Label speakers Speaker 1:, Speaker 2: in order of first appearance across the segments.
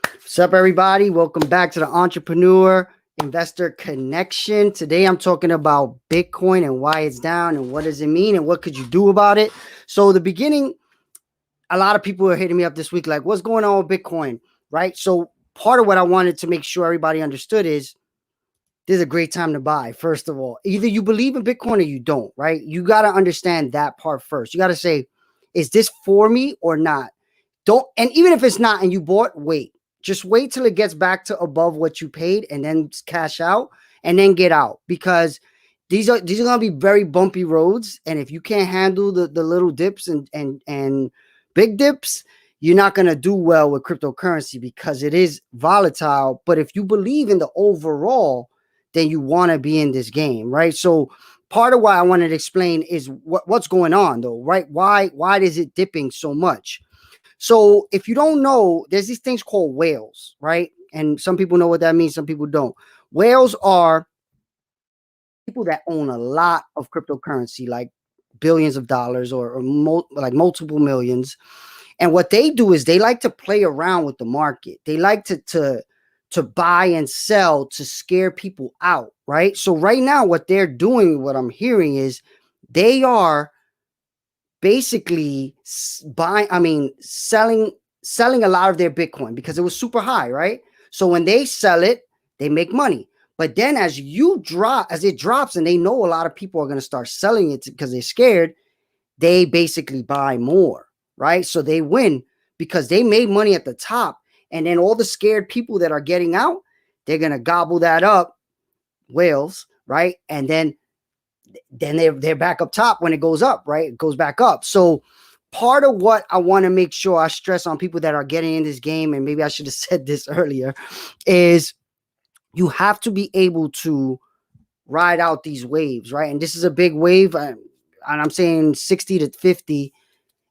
Speaker 1: What's up, everybody? Welcome back to the Entrepreneur Investor Connection. Today, I'm talking about Bitcoin and why it's down and what does it mean and what could you do about it. So the beginning, a lot of people are hitting me up this week like, what's going on with Bitcoin, right? So part of what I wanted to make sure everybody understood is this is a great time to buy, first of all. Either you believe in Bitcoin or you don't, right? You got to understand that part first. You got to say, is this for me or not? And even if it's not and you bought, wait. Just wait till it gets back to above what you paid and then cash out and then get out, because these are going to be very bumpy roads. And if you can't handle the little dips and big dips, you're not going to do well with cryptocurrency because it is volatile. But if you believe in the overall, then you want to be in this game, right? So part of why I wanted to explain is what's going on though, right? Why is it dipping so much? So if you don't know, there's these things called whales, right? And some people know what that means. Some people don't. Whales are people that own a lot of cryptocurrency, like billions of dollars or like multiple millions. And what they do is they like to play around with the market. They like to buy and sell to scare people out, right? So right now what they're doing, what I'm hearing is they are basically selling a lot of their Bitcoin because it was super high, right? So when they sell it, they make money. But then as it drops and they know a lot of people are going to start selling it because they're scared, they basically buy more, right? So they win because they made money at the top. And then all the scared people that are getting out, they're going to gobble that up, whales, right? And then they're back up top when it goes up, right? It goes back up. So part of what I want to make sure I stress on people that are getting in this game, and maybe I should have said this earlier, is you have to be able to ride out these waves, right? And this is a big wave. And I'm saying 60 to 50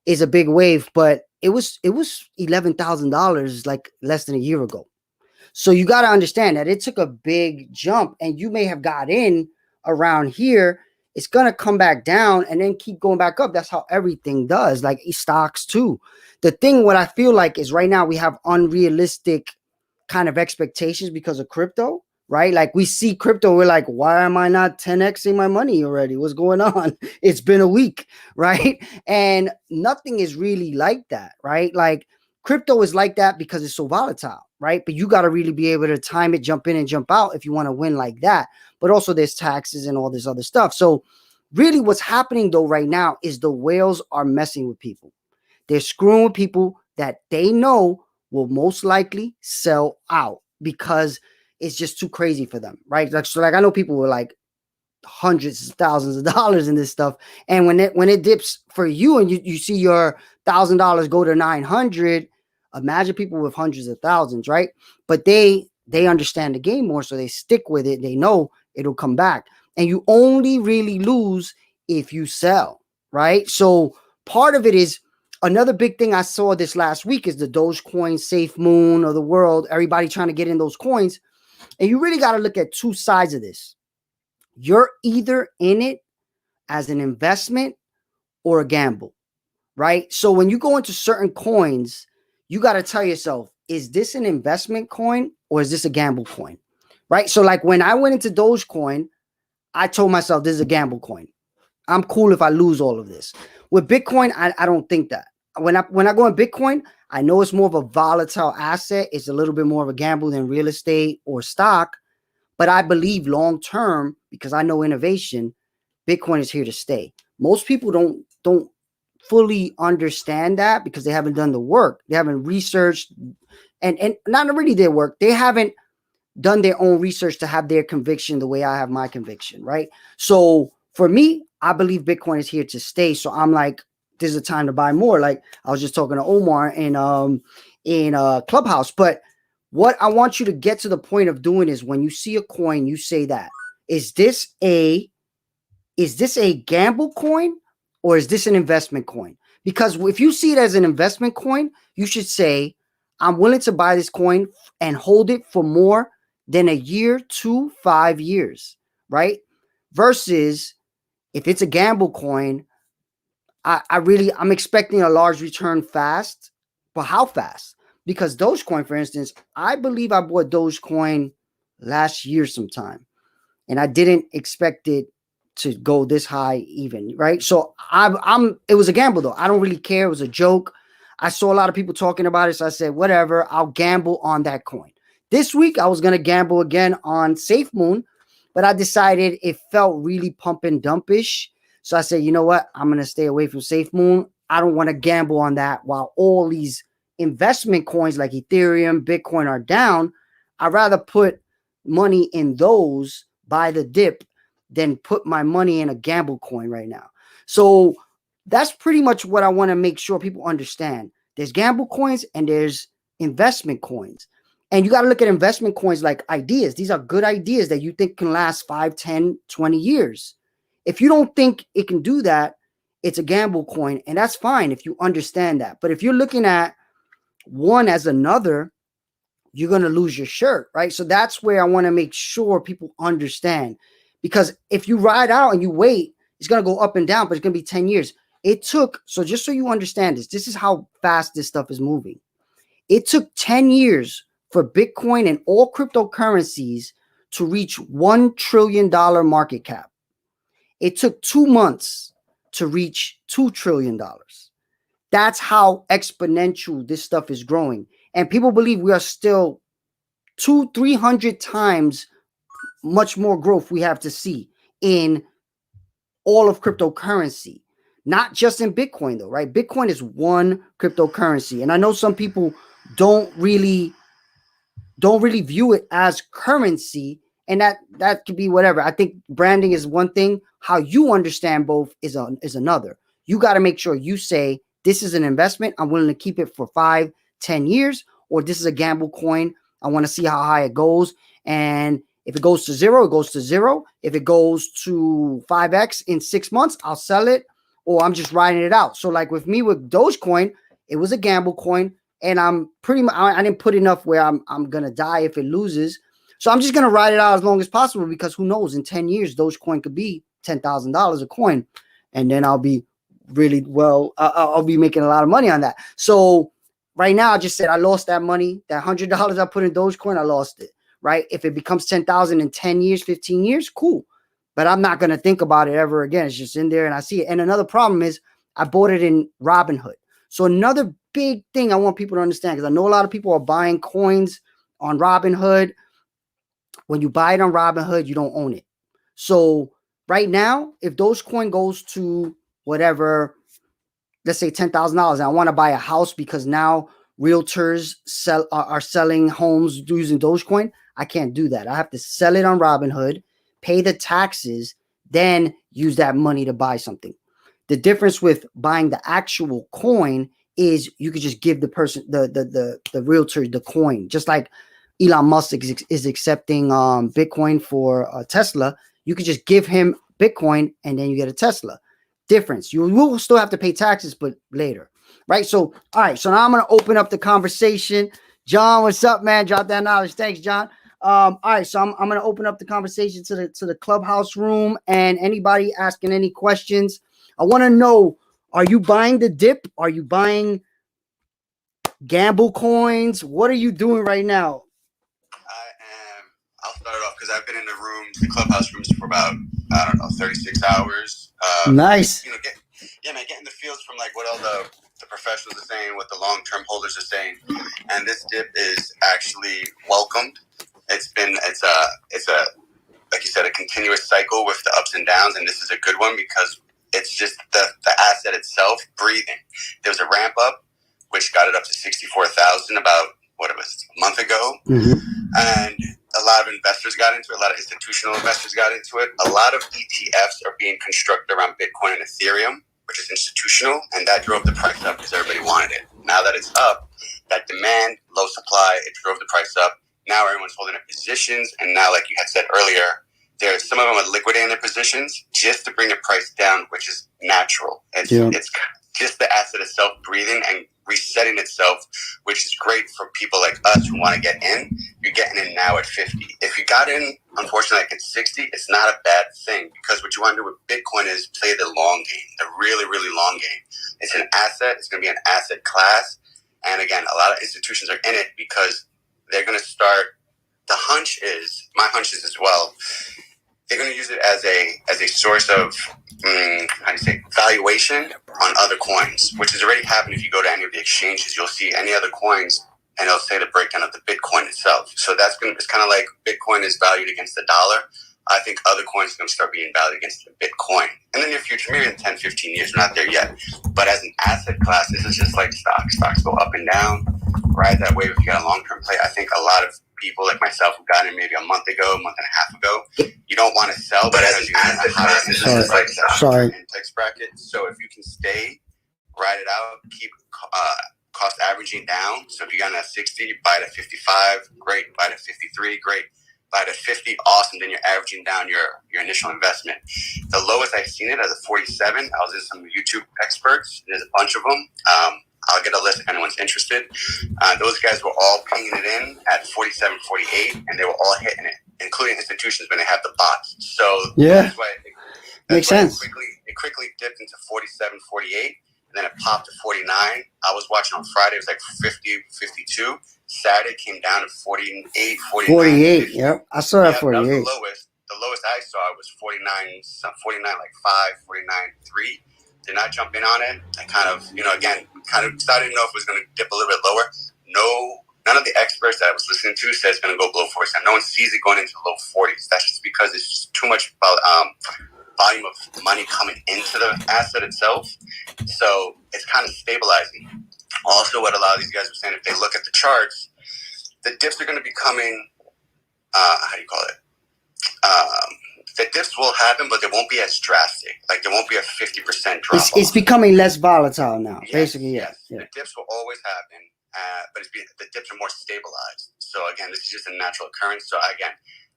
Speaker 1: is a big wave, but it was $11,000 like less than a year ago. So you got to understand that it took a big jump, and you may have got in around here. It's going to come back down and then keep going back up. That's how everything does, like stocks too. The thing, what I feel like is right now we have unrealistic kind of expectations because of crypto, right? Like we see crypto, we're like, why am I not 10xing my money already? What's going on? It's been a week, right? And nothing is really like that, right? Like crypto is like that because it's so volatile, right? But you got to really be able to time it, jump in and jump out if you want to win like that. But also there's taxes and all this other stuff. So really what's happening though right now is the whales are messing with people. They're screwing with people that they know will most likely sell out because it's just too crazy for them, right? Like I know people were like hundreds of thousands of dollars in this stuff. And when it dips for you and you see your $1,000 go to 900, imagine people with hundreds of thousands, right? But they understand the game more, so they stick with it. They know it'll come back. And you only really lose if you sell, right? So part of it is another big thing I saw this last week is the Dogecoin, Safe Moon of the world, everybody trying to get in those coins. And you really got to look at two sides of this. You're either in it as an investment or a gamble, right? So when you go into certain coins, you got to tell yourself, is this an investment coin or is this a gamble coin, right? So like when I went into Dogecoin, I told myself this is a gamble coin. I'm cool if I lose all of this. With Bitcoin, I don't think that. When I go in Bitcoin, I know it's more of a volatile asset. It's a little bit more of a gamble than real estate or stock. But I believe long term, because I know innovation, Bitcoin is here to stay. Most people don't fully understand that because they haven't done the work. They haven't researched and not really their work. They haven't done their own research to have their conviction the way I have my conviction, right? So for me, I believe Bitcoin is here to stay. So I'm like, there's a time to buy more. Like I was just talking to Omar in Clubhouse. But what I want you to get to the point of doing is when you see a coin, you say that, is this a gamble coin or is this an investment coin? Because if you see it as an investment coin, you should say, I'm willing to buy this coin and hold it for more than a year to 5 years, right? Versus if it's a gamble coin, I'm expecting a large return fast, but how fast? Because Dogecoin, for instance, I believe I bought Dogecoin last year sometime, and I didn't expect it to go this high even, right? So it was a gamble though. I don't really care. It was a joke. I saw a lot of people talking about it, so I said, whatever, I'll gamble on that coin. This week, I was going to gamble again on SafeMoon, but I decided it felt really pump and dumpish. So I said, you know what? I'm going to stay away from SafeMoon. I don't want to gamble on that while all these investment coins like Ethereum, Bitcoin are down. I'd rather put money in those by the dip than put my money in a gamble coin right now. So that's pretty much what I want to make sure people understand. There's gamble coins and there's investment coins. And you got to look at investment coins like ideas. These are good ideas that you think can last 5, 10, 20 years. If you don't think it can do that, it's a gamble coin. And that's fine if you understand that. But if you're looking at one as another, you're going to lose your shirt, right? So that's where I want to make sure people understand. Because if you ride out and you wait, it's going to go up and down, but it's going to be 10 years. So just so you understand this is how fast this stuff is moving. It took 10 years for Bitcoin and all cryptocurrencies to reach $1 trillion market cap. It took 2 months to reach $2 trillion. That's how exponential this stuff is growing. And people believe we are still 200-300 times much more growth we have to see in all of cryptocurrency, not just in Bitcoin though, right? Bitcoin is one cryptocurrency. And I know some people don't really view it as currency, and that could be whatever. I think branding is one thing. How you understand both is another. You got to make sure you say, this is an investment. I'm willing to keep it for 5, 10 years, or this is a gamble coin. I want to see how high it goes. And if it goes to zero, it goes to zero. If it goes to 5x in 6 months, I'll sell it, or I'm just riding it out. So like with me with Dogecoin, it was a gamble coin, and I'm pretty much, I didn't put enough where I'm going to die if it loses. So I'm just going to ride it out as long as possible, because who knows, in 10 years, Dogecoin could be $10,000 a coin. And then I'll be really well, I'll be making a lot of money on that. So right now I just said I lost that money, that $100 I put in Dogecoin, I lost it, right? If it becomes 10,000 in 10 years, 15 years, cool. But I'm not going to think about it ever again. It's just in there and I see it. And another problem is I bought it in Robinhood. So another big thing I want people to understand, because I know a lot of people are buying coins on Robinhood. When you buy it on Robinhood, you don't own it. So right now, if Dogecoin goes to whatever, let's say $10,000, and I want to buy a house because now realtors are selling homes using Dogecoin, I can't do that. I have to sell it on Robinhood, pay the taxes, then use that money to buy something. The difference with buying the actual coin is you could just give the person, the realtor, the coin, just like Elon Musk is accepting Bitcoin for Tesla. You could just give him Bitcoin and then you get a Tesla. Difference. You will still have to pay taxes, but later, right? So, all right. So now I'm going to open up the conversation. John, what's up, man? Drop that knowledge. Thanks, John. All right. So I'm going to open up the conversation to the Clubhouse room, and anybody asking any questions. I want to know, are you buying the dip? Are you buying gamble coins? What are you doing right now?
Speaker 2: I'll start off because I've been in the Clubhouse rooms for about, 36 hours.
Speaker 1: Nice.
Speaker 2: Getting the feels from like what all the professionals are saying, what the long-term holders are saying, and this dip is actually welcomed. It's a like you said, a continuous cycle with the ups and downs, and this is a good one because it's just the asset itself breathing. There was a ramp up, which got it up to 64,000 about a month ago, and a lot of investors got into it. A lot of institutional investors got into it. A lot of ETFs are being constructed around Bitcoin and Ethereum, which is institutional, and that drove the price up because everybody wanted it. Now that it's up, that demand, low supply, it drove the price up. Now everyone's holding their positions, and now, like you had said earlier, there's some of them are liquidating their positions just to bring the price down, which is natural. It's just the asset itself breathing and resetting itself, which is great for people like us who want to get in. You're getting in now at 50. If you got in unfortunately, like at 60, it's not a bad thing, because what you want to do with Bitcoin is play the long game, the really, really long game. It's an asset. It's going to be an asset class. And again, a lot of institutions are in it because they're going to start. My hunch is as well, they're going to use it as a source of valuation on other coins, which is already happening. If you go to any of the exchanges, you'll see any other coins, and it'll say the breakdown of the Bitcoin itself. So it's kind of like Bitcoin is valued against the dollar. I think other coins are going to start being valued against the Bitcoin in the near future, maybe in 10, 15 years. We're not there yet. But as an asset class, this is just like stocks. Stocks go up and down. Ride that wave if you got a long-term play. I think a lot of people like myself who got in maybe a month and a half ago, you don't want to sell, but as an asset class, this is like index bracket. So if you can stay, ride it out, keep cost averaging down. So if you got in at 60, buy it at 55, great. Buy it at 53, great. Buy it at 50, awesome. Then you're averaging down your initial investment. The lowest I've seen it as a 47. I was in some YouTube experts. There's a bunch of them. I'll get a list if anyone's interested. Those guys were all pinging it in at 47, 48, and they were all hitting it, including institutions when they have the bots. So that's why
Speaker 1: makes sense.
Speaker 2: It quickly dipped into 47, 48, and then it popped to 49. I was watching on Friday. It was like 50, 52. Saturday came down to 48, 49.
Speaker 1: 48, yep. I saw that 48.
Speaker 2: That was the lowest. The lowest I saw was 49, like 5, 49, 3. Did not jump in on it. I kind of started to know if it was going to dip a little bit lower. None of the experts that I was listening to said it's going to go below 47. No one sees it going into the low 40s. That's just because it's just too much volume of money coming into the asset itself. So it's kind of stabilizing. Also, what a lot of these guys were saying, if they look at the charts, the dips are going to be coming, the dips will happen, but they won't be as drastic. Like, there won't be a 50% drop.
Speaker 1: It's becoming less volatile now, basically,
Speaker 2: yes. The dips will always happen, but the dips are more stabilized. So, again, this is just a natural occurrence. So, again,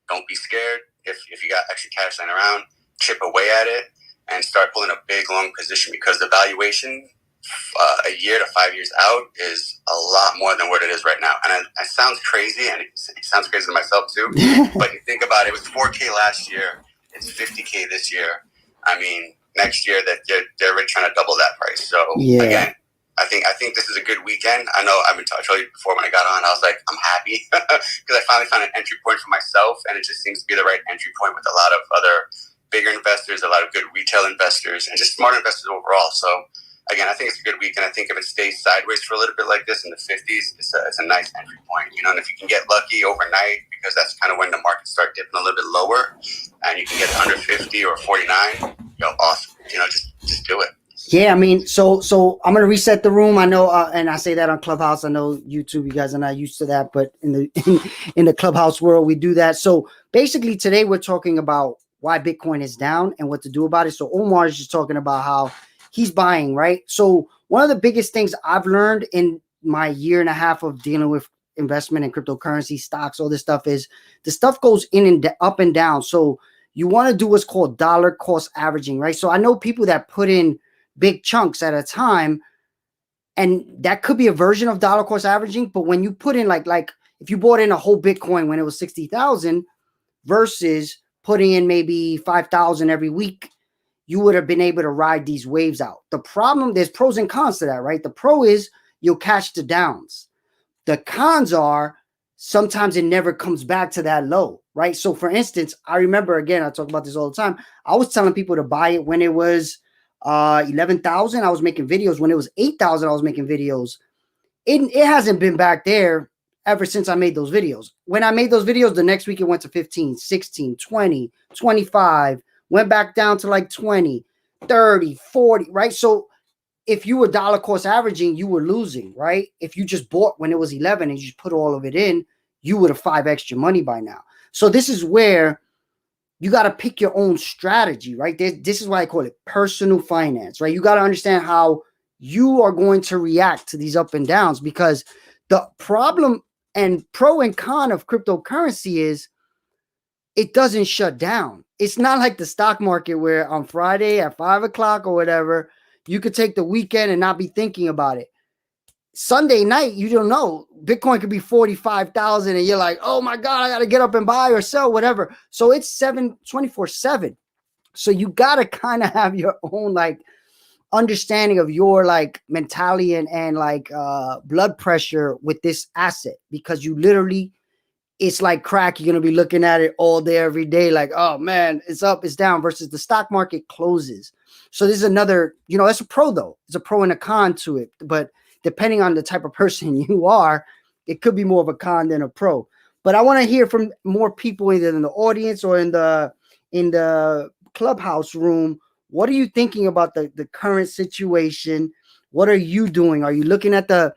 Speaker 2: don't be scared. If you got extra cash lying around, chip away at it and start pulling a big, long position, because the valuation a year to 5 years out is a lot more than what it is right now. And it sounds crazy, and it sounds crazy to myself too. But you think about it, it was 4K last year. It's 50K this year. I mean, next year that they're already trying to double that price. So again, I think this is a good weekend. I know I told you before when I got on, I was like, I'm happy because I finally found an entry point for myself, and it just seems to be the right entry point with a lot of other bigger investors, a lot of good retail investors, and just smart investors overall. So again, I think it's a good weekend. I think if it stays sideways for a little bit like this in the 50s, it's a nice entry point. And if you can get lucky overnight, because that's kind of when the markets start dipping a little bit lower, and you can get under 50 or 49, awesome. Just do it.
Speaker 1: Yeah, I mean, so I'm gonna reset the room. I know, and I say that on Clubhouse. I know YouTube, you guys are not used to that, but in the Clubhouse world, we do that. So basically, today we're talking about why Bitcoin is down and what to do about it. So Omar is just talking about how he's buying, right? So one of the biggest things I've learned in my year and a half of dealing with investment in cryptocurrency, stocks, all this stuff is the stuff goes in and up and down. So you want to do what's called dollar cost averaging, right? So I know people that put in big chunks at a time, and that could be a version of dollar cost averaging. But when you put in like if you bought in a whole Bitcoin when it was 60,000 versus putting in maybe 5,000 every week, you would have been able to ride these waves out. The problem, there's pros and cons to that, right? The pro is you'll catch the downs. The cons are sometimes it never comes back to that low, right? So for instance, I remember, again, I talk about this all the time. I was telling people to buy it when it was 11,000. I was making videos. When it was 8,000, I was making videos. It hasn't been back there ever since I made those videos. When I made those videos, the next week it went to 15, 16, 20, 25, went back down to like 20, 30, 40, right? So if you were dollar cost averaging, you were losing, right? If you just bought when it was 11 and you just put all of it in, you would have 5x your money by now. So this is where you got to pick your own strategy, right? This is why I call it personal finance, right? You got to understand how you are going to react to these up and downs, because the problem and pro and con of cryptocurrency is it doesn't shut down. It's not like the stock market where on Friday at 5 o'clock or whatever, you could take the weekend and not be thinking about it. Sunday night, you don't know. Bitcoin could be 45,000 and you're like, oh my God, I got to get up and buy or sell, whatever. So it's 24/7. So you got to kind of have your own like understanding of your like mentality and like blood pressure with this asset, because you literally, it's like crack. You're going to be looking at it all day, every day. Like, oh man, it's up, it's down, versus the stock market closes. So this is another, that's a pro though. It's a pro and a con to it. But depending on the type of person you are, it could be more of a con than a pro. But I want to hear from more people, either in the audience or in the Clubhouse room. What are you thinking about the current situation? What are you doing? Are you looking at the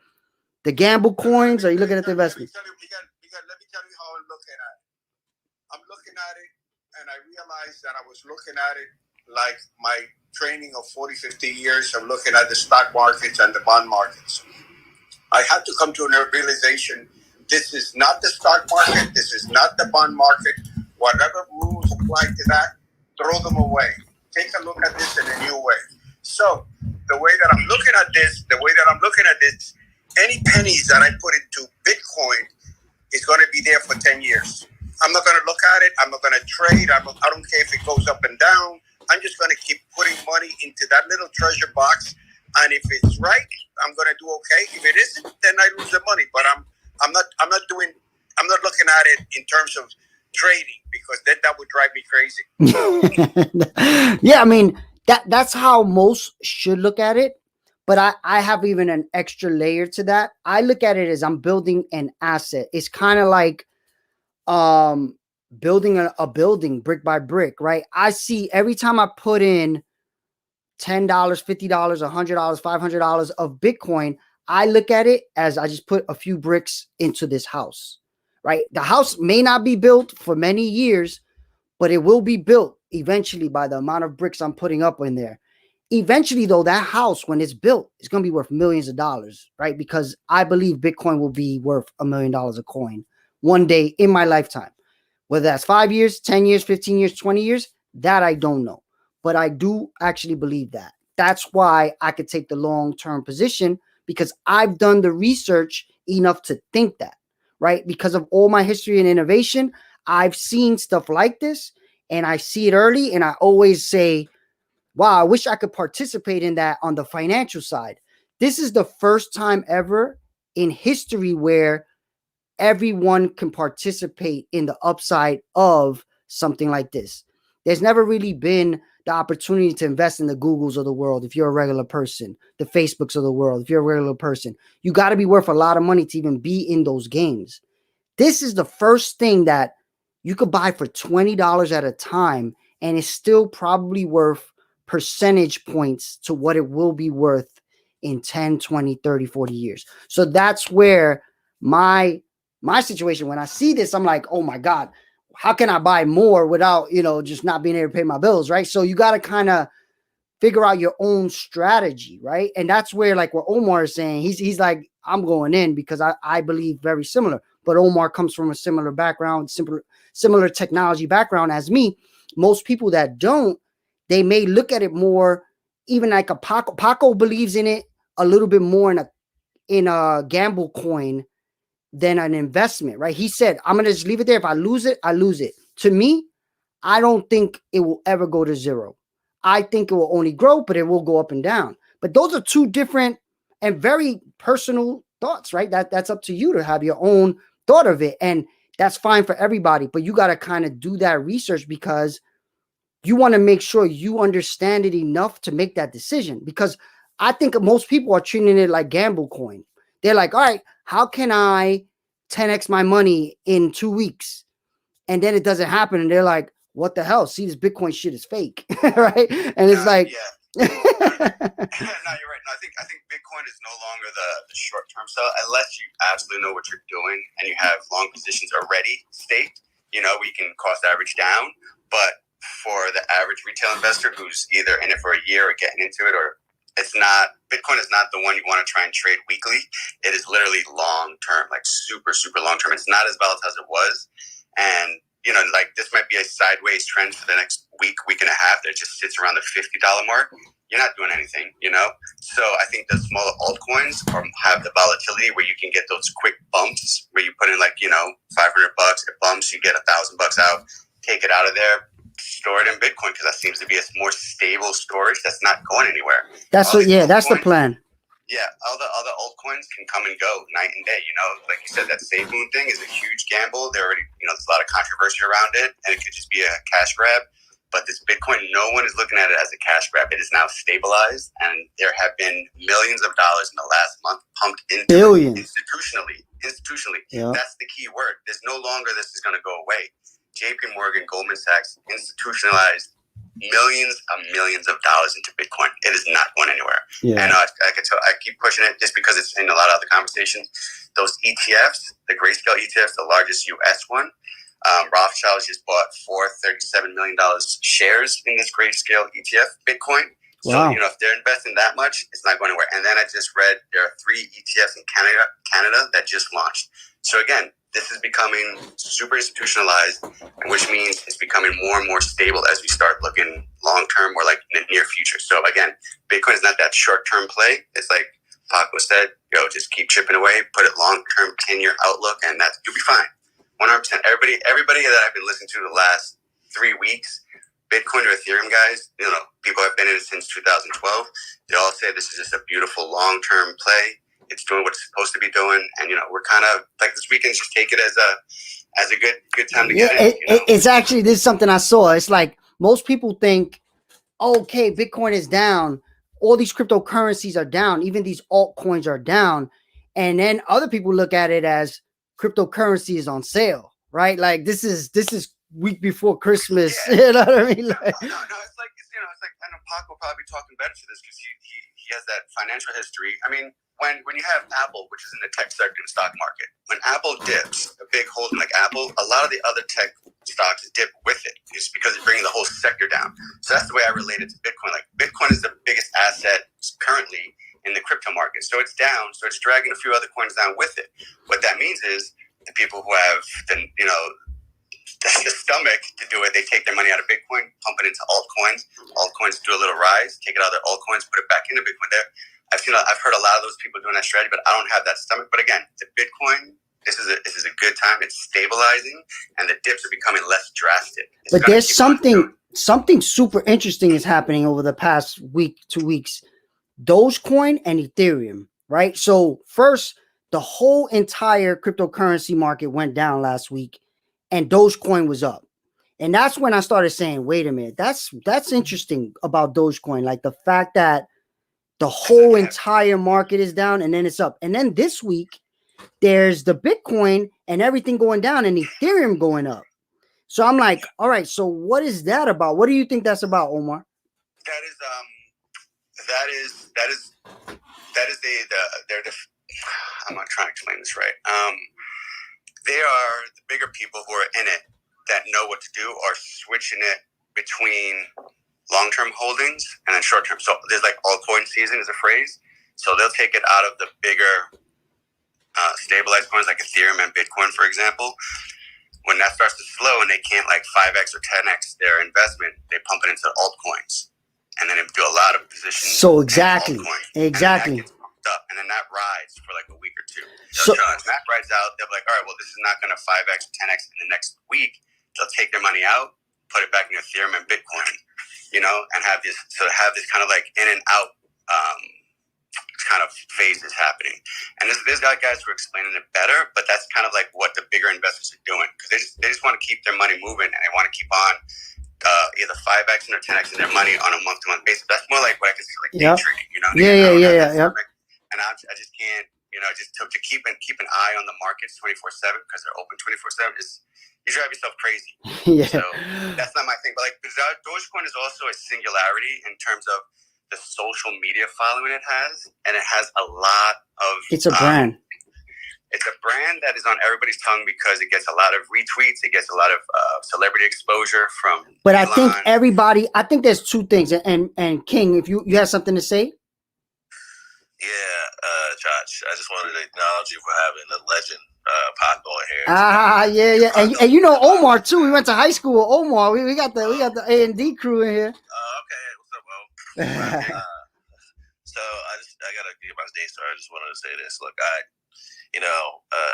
Speaker 1: gamble coins? Are you looking at the investments?
Speaker 2: Let me tell you how I'm looking at it. I'm looking at it, and I realized that I was looking at it like my training of 40, 50 years of looking at the stock markets and the bond markets. I had to come to a realization. This is not the stock market. This is not the bond market. Whatever rules apply to that, throw them away. Take a look at this in a new way. So the way that I'm looking at this, any pennies that I put into Bitcoin is going to be there for 10 years. I'm not going to look at it. I'm not going to trade. I don't care if it goes up and down. I'm just going to keep putting money into that little treasure box. And if it's right, I'm going to do okay. If it isn't, then I lose the money. But I'm not looking at it in terms of trading, because then that would drive me crazy.
Speaker 1: Yeah, I mean, that's how most should look at it. But I have even an extra layer to that. I look at it as I'm building an asset. It's kind of like building a building brick by brick, right? I see every time I put in $10, $50, $100, $500 of Bitcoin, I look at it as I just put a few bricks into this house, right? The house may not be built for many years, but it will be built eventually by the amount of bricks I'm putting up in there. Eventually, though, that house, when it's built, is going to be worth millions of dollars, right? Because I believe Bitcoin will be worth $1 million a coin one day in my lifetime. Whether that's 5 years, 10 years, 15 years, 20 years, that I don't know. But I do actually believe that. That's why I could take the long-term position, because I've done the research enough to think that, right? Because of all my history and innovation, I've seen stuff like this, and I see it early, and I always say, wow, I wish I could participate in that on the financial side. This is the first time ever in history where everyone can participate in the upside of something like this. There's never really been the opportunity to invest in the Googles of the world if you're a regular person, the Facebooks of the world if you're a regular person. You got to be worth a lot of money to even be in those games. This is the first thing that you could buy for $20 at a time, and it's still probably worth percentage points to what it will be worth in 10, 20, 30, 40 years. So that's where my situation, when I see this, I'm like, oh my God, how can I buy more without, just not being able to pay my bills, right? So you got to kind of figure out your own strategy, right? And that's where, like what Omar is saying, he's like, I'm going in because I believe very similar. But Omar comes from a similar background, similar technology background as me. Most people that don't, they may look at it more, even like a Paco. Paco believes in it a little bit more in a gamble coin than an investment, right? He said, I'm gonna just leave it there. If I lose it, I lose it. To me, I don't think it will ever go to zero. I think it will only grow, but it will go up and down. But those are two different and very personal thoughts, right? That's up to you to have your own thought of it. And that's fine for everybody. But you got to kind of do that research, because you want to make sure you understand it enough to make that decision. Because I think most people are treating it like gamble coin. They're like, all right, how can I 10x my money in 2 weeks? And then it doesn't happen. And they're like, what the hell? See, this Bitcoin shit is fake, right? And it's like,
Speaker 2: yeah. No, you're right. No, I think Bitcoin is no longer the short term sell, unless you absolutely know what you're doing and you have long positions already staked. We can cost average down. But for the average retail investor who's either in it for a year or getting into it, or Bitcoin is not the one you want to try and trade weekly. It is literally long term, like super, super long term. It's not as volatile as it was. And like this might be a sideways trend for the next week and a half that just sits around the $50 mark. you're not doing anything, you know? So I think the smaller altcoins have the volatility where you can get those quick bumps where you put in like, you know, $500, it bumps, you get $1,000 out, take it out of there, store it in Bitcoin because that seems to be a more stable storage that's not going anywhere.
Speaker 1: That's that's the plan.
Speaker 2: Yeah, all the other altcoins can come and go night and day. You know, like you said, that SafeMoon thing is a huge gamble. There already, you know, there's a lot of controversy around it, and it could just be a cash grab. But this Bitcoin, no one is looking at it as a cash grab. It is now stabilized, and there have been millions of dollars in the last month pumped into it institutionally. Yeah. That's the key word. There's no longer this is going to go away. JP Morgan, Goldman Sachs institutionalized millions of dollars into Bitcoin. It is not going anywhere. Yeah. And I can tell, I keep pushing it just because it's in a lot of other conversations. Those ETFs, the Grayscale ETFs, the largest US one, Rothschild just bought $437 million shares in this Grayscale ETF Bitcoin. So, wow. You know, if they're investing that much, it's not going anywhere. And then I just read there are 3 ETFs in Canada that just launched. So again, this is becoming super institutionalized, which means it's becoming more and more stable as we start looking long-term or like in the near future. So again, Bitcoin is not that short-term play. It's like Paco said, just keep chipping away, put it long-term 10-year outlook, and you'll be fine. 100%. Everybody that I've been listening to the last 3 weeks, Bitcoin or Ethereum guys, you know, people have been in it since 2012. They all say this is just a beautiful long-term play. It's doing what it's supposed to be doing, and you know we're kind of like this weekend. Just take it as a good time to get in.
Speaker 1: It's actually, this is something I saw. It's like most people think, okay, Bitcoin is down, all these cryptocurrencies are down, even these altcoins are down, and then other people look at it as cryptocurrency is on sale, right? Like this is week before Christmas. Yeah. You know what I mean? Like,
Speaker 2: no, it's like I know Pac will probably be talking better to this because he has that financial history. I mean, when you have Apple, which is in the tech sector in the stock market, when Apple dips, a big holding like Apple, a lot of the other tech stocks dip with it. It's because it's bringing the whole sector down. So that's the way I relate it to Bitcoin. Like Bitcoin is the biggest asset currently in the crypto market. So it's down. So it's dragging a few other coins down with it. What that means is the people who have the stomach to do it, they take their money out of Bitcoin, pump it into altcoins. Altcoins do a little rise, take it out of their altcoins, put it back into Bitcoin. I've heard a lot of those people doing that strategy, but I don't have that stomach. But again, the Bitcoin, this is a good time. It's stabilizing, and the dips are becoming less drastic.
Speaker 1: But there's something super interesting is happening over the past week, 2 weeks. Dogecoin and Ethereum, right? So first, the whole entire cryptocurrency market went down last week, and Dogecoin was up. And that's when I started saying, wait a minute, that's interesting about Dogecoin. Like the fact that the whole entire market is down and then it's up. And then this week, there's the Bitcoin and everything going down and Ethereum going up. So I'm like, all right, so what is that about? What do you think that's about, Omar?
Speaker 2: I'm not trying to explain this right. They are the bigger people who are in it that know what to do are switching it between long-term holdings and then short-term. So there's like altcoin season is a phrase. So they'll take it out of the bigger stabilized coins like Ethereum and Bitcoin, for example. When that starts to slow and they can't like 5x or 10x their investment, they pump it into altcoins. And then they do a lot of positions.
Speaker 1: So exactly.
Speaker 2: And that gets pumped up, and then that rides for like a week or two. So when that rides out, they'll be like, all right, well, this is not going to 5x or 10x in the next week. They'll take their money out, put it back in Ethereum and Bitcoin, you know, and have this kind of like in and out kind of phases happening. And there's guys who are explaining it better, but that's kind of like what the bigger investors are doing because they just want to keep their money moving and they want to keep on either 5x or 10x in their money on a month-to-month basis. That's more like what I consider like day trading, you know?
Speaker 1: Yeah.
Speaker 2: And I just can't, you know, just to keep an eye on the markets 24/7 because they're open 24/7 is. You drive yourself crazy. Yeah. So that's not my thing. But like Dogecoin is also a singularity in terms of the social media following it has, and it has a lot of.
Speaker 1: It's a brand.
Speaker 2: It's a brand that is on everybody's tongue because it gets a lot of retweets. It gets a lot of celebrity exposure from.
Speaker 1: But Elon. I think there's two things. And King, if you have something to say.
Speaker 3: Yeah, Josh, I just wanted to acknowledge you for having a legend Paco in
Speaker 1: Yeah.
Speaker 3: here.
Speaker 1: And you know Omar too. We went to high school with Omar. We got the A&D crew in here.
Speaker 3: Okay, what's up, Mo? So I gotta get my day started. I just wanted to say this. Look,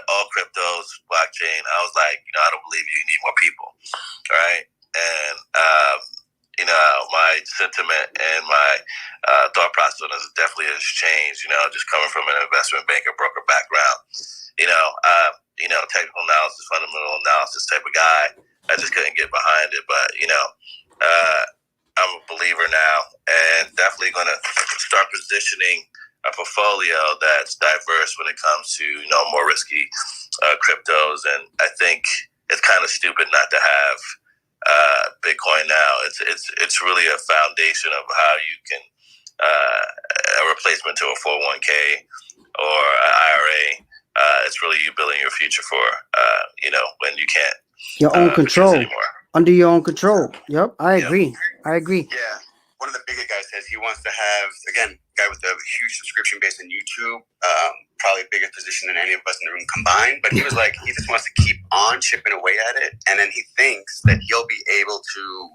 Speaker 3: all cryptos, blockchain. I was like, I don't believe you need more people, right? And my sentiment and my thought process definitely has changed. Just coming from an investment banker, broker background. Technical analysis, fundamental analysis type of guy. I just couldn't get behind it, but I'm a believer now, and definitely going to start positioning a portfolio that's diverse when it comes to more risky cryptos. And I think it's kind of stupid not to have Bitcoin now. It's really a foundation of how you can a replacement to a 401k or an IRA. It's really you building your future for when you can't
Speaker 1: your own control
Speaker 3: anymore.
Speaker 1: Under your own control. Yep, I agree.
Speaker 2: Yeah. One of the bigger guys says he wants to have, again, guy with a huge subscription base on YouTube, probably a bigger position than any of us in the room combined. But he was like, he just wants to keep on chipping away at it. And then he thinks that he'll be able to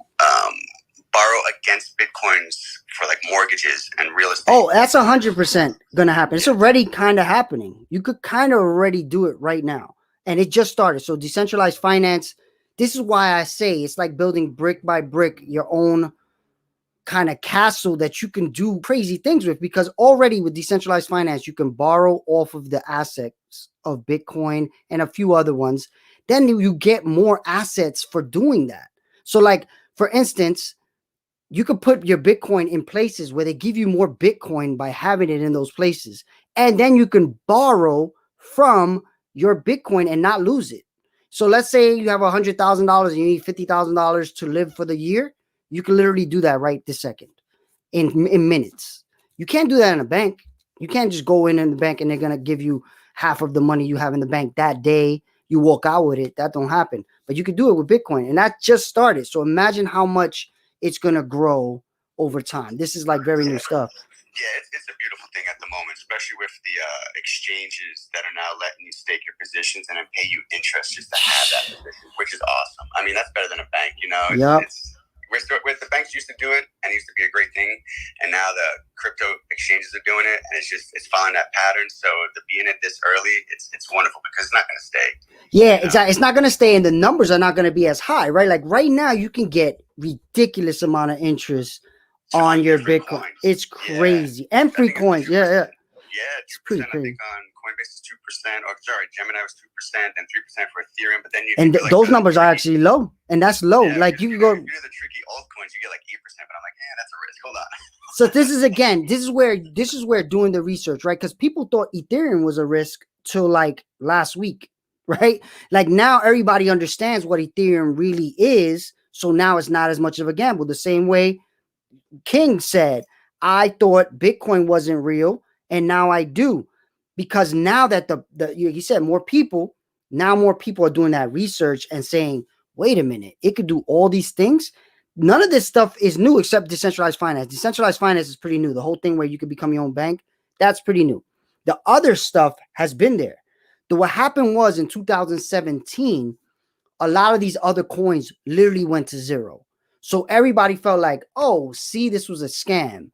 Speaker 2: borrow against Bitcoins for like mortgages and real estate.
Speaker 1: Oh, that's 100% going to happen. It's already kind of happening. You could kind of already do it right now. And it just started. So decentralized finance, this is why I say it's like building brick by brick your own kind of castle that you can do crazy things with, because already with decentralized finance, you can borrow off of the assets of Bitcoin and a few other ones. Then you get more assets for doing that. So like, for instance, you could put your Bitcoin in places where they give you more Bitcoin by having it in those places. And then you can borrow from your Bitcoin and not lose it. So let's say you have $100,000 and you need $50,000 to live for the year. You can literally do that right this second in minutes. You can't do that in a bank. You can't just go in the bank and they're going to give you half of the money you have in the bank that day. You walk out with it. That don't happen. But you could do it with Bitcoin. And that just started. So imagine how much it's going to grow over time. This is like very new stuff.
Speaker 2: Yeah, it's a beautiful thing at the moment, especially with the exchanges that are now letting you stake your positions and then pay you interest just to have that position, which is awesome. I mean, that's better than a bank, the banks used to do it, and it used to be a great thing, and now the crypto exchanges are doing it, and it's following that pattern. So to be in it this early, it's wonderful because it's not going to stay.
Speaker 1: Yeah, exactly. It's not going to stay, and the numbers are not going to be as high, right? Like right now, you can get ridiculous amount of interest on your Bitcoin. Coins. It's crazy. Yeah. And free coins. Yeah,
Speaker 2: it's pretty crazy. I think on Coinbase is 2%, or sorry, Gemini was 2% and 3% for Ethereum. But then
Speaker 1: those numbers are actually low, and that's low.
Speaker 2: Yeah,
Speaker 1: like you can go.
Speaker 2: You do the tricky altcoins, you get like 8%, but I'm like, that's a risk. Hold on.
Speaker 1: So this is where doing the research, right? Because people thought Ethereum was a risk till like last week, right? Like now everybody understands what Ethereum really is, so now it's not as much of a gamble. The same way King said, I thought Bitcoin wasn't real, and now I do, because now that he said more people are doing that research and saying, wait a minute, it could do all these things. None of this stuff is new except decentralized finance. Decentralized finance is pretty new. The whole thing where you could become your own bank, that's pretty new. The other stuff has been there. What happened was in 2017, a lot of these other coins literally went to zero. So everybody felt like, oh, see, this was a scam.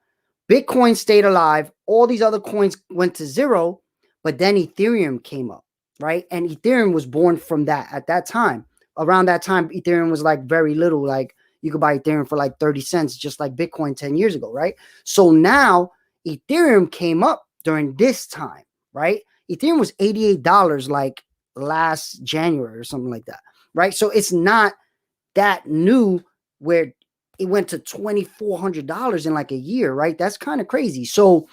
Speaker 1: Bitcoin stayed alive. All these other coins went to zero, but then Ethereum came up, right? And Ethereum was born from that at that time. Around that time, Ethereum was like very little. Like you could buy Ethereum for like 30 cents, just like Bitcoin 10 years ago, right? So now Ethereum came up during this time, right? Ethereum was $88 like last January or something like that, right? So it's not that new where it went to $2,400 in like a year, right? That's kind of crazy. So,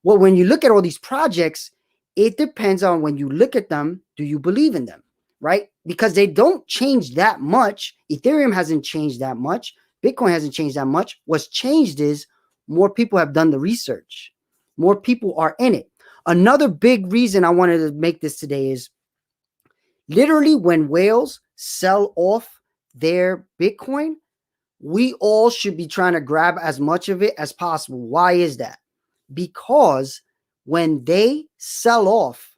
Speaker 1: well, when you look at all these projects, it depends on when you look at them, do you believe in them, right? Because they don't change that much. Ethereum hasn't changed that much. Bitcoin hasn't changed that much. What's changed is more people have done the research. More people are in it. Another big reason I wanted to make this today is literally when whales sell off their Bitcoin, we all should be trying to grab as much of it as possible. Why is that? Because when they sell off,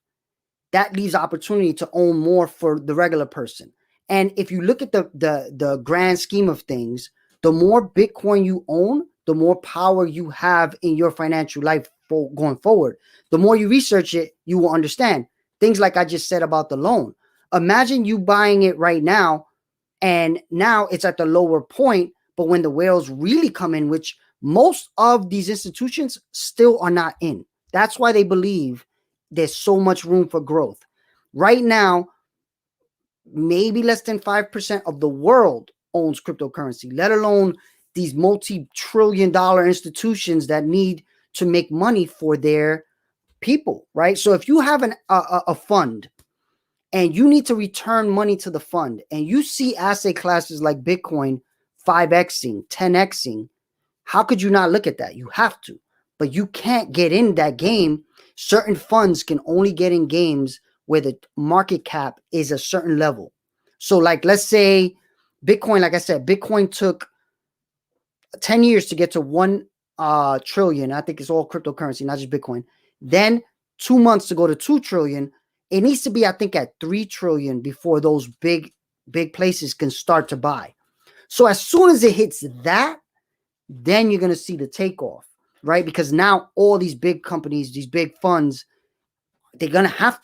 Speaker 1: that leaves opportunity to own more for the regular person. And if you look at the grand scheme of things, the more Bitcoin you own, the more power you have in your financial life going forward. The more you research it, you will understand things like I just said about the loan. Imagine you buying it right now, and now it's at the lower point, but when the whales really come in, which most of these institutions still are not in. That's why they believe there's so much room for growth. Right now, maybe less than 5% of the world owns cryptocurrency, let alone these multi-trillion-dollar institutions that need to make money for their people, right? So if you have a fund and you need to return money to the fund, and you see asset classes like Bitcoin 5xing, 10xing, how could you not look at that? You have to, but you can't get in that game. Certain funds can only get in games where the market cap is a certain level. So like, let's say Bitcoin, like I said, Bitcoin took 10 years to get to 1 trillion. I think it's all cryptocurrency, not just Bitcoin. Then 2 months to go to 2 trillion. It needs to be, I think, at 3 trillion before those big places can start to buy. So as soon as it hits that, then you're going to see the takeoff, right? Because now all these big companies, these big funds, they're going to have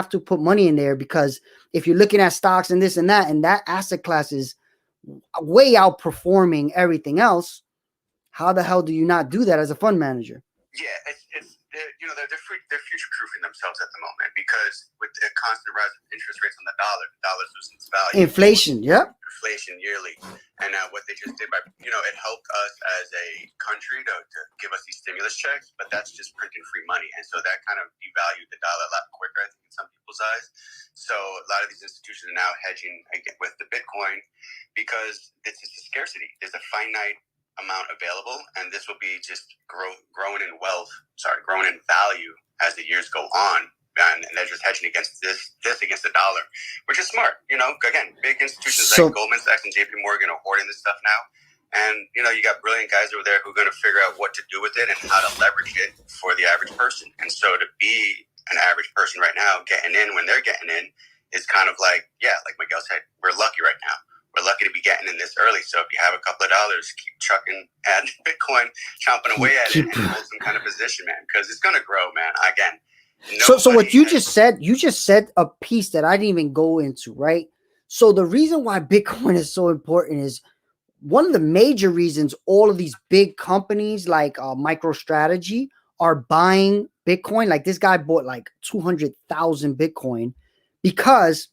Speaker 1: to put money in there, because if you're looking at stocks and this and that asset class is way outperforming everything else, how the hell do you not do that as a fund manager?
Speaker 2: Yeah, they're future-proofing themselves at the moment, because with the constant rise of interest rates on the dollar's losing its value.
Speaker 1: Inflation, yep.
Speaker 2: Inflation yearly. And what they just did by, it helped us as a country to give us these stimulus checks, but that's just printing free money. And so that kind of devalued the dollar a lot quicker, I think, in some people's eyes. So a lot of these institutions are now hedging with the Bitcoin, because it's a scarcity. There's a finite amount available, and this will be just growing in value as the years go on, and they're just hedging against this against the dollar, which is smart. Again, big institutions like Goldman Sachs and JP Morgan are hoarding this stuff now, and you got brilliant guys over there who are going to figure out what to do with it and how to leverage it for the average person. And so to be an average person right now getting in when they're getting in is kind of like Miguel said, we're lucky right now. We're lucky to be getting in this early. So if you have a couple of dollars, keep chucking at Bitcoin, chomping away at it, and hold some kind of position, man, because it's going to grow, man. Again.
Speaker 1: So what you just said a piece that I didn't even go into, right? So the reason why Bitcoin is so important is one of the major reasons all of these big companies like MicroStrategy are buying Bitcoin. Like this guy bought like 200,000 Bitcoin because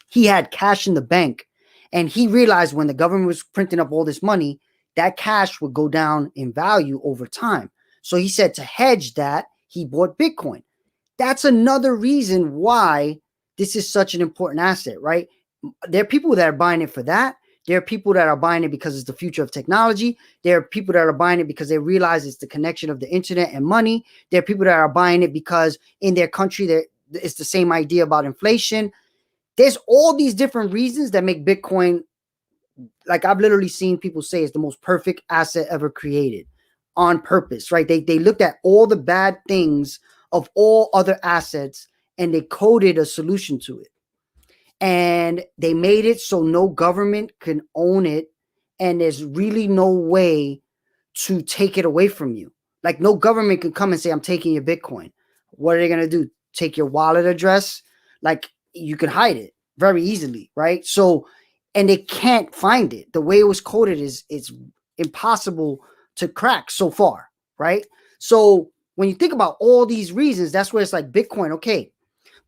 Speaker 1: he had cash in the bank. And he realized when the government was printing up all this money, that cash would go down in value over time. So he said to hedge that, he bought Bitcoin. That's another reason why this is such an important asset, right? There are people that are buying it for that. There are people that are buying it because it's the future of technology. There are people that are buying it because they realize it's the connection of the internet and money. There are people that are buying it because in their country, it's the same idea about inflation. There's all these different reasons that make Bitcoin, like I've literally seen people say, it's the most perfect asset ever created on purpose, right? They looked at all the bad things of all other assets and they coded a solution to it. And they made it so no government can own it. And there's really no way to take it away from you. Like no government can come and say, I'm taking your Bitcoin. What are they going to do? Take your wallet address? Like, you can hide it very easily, right? So, and they can't find it. The way it was coded it's impossible to crack so far, right? So when you think about all these reasons, that's where it's like Bitcoin, okay.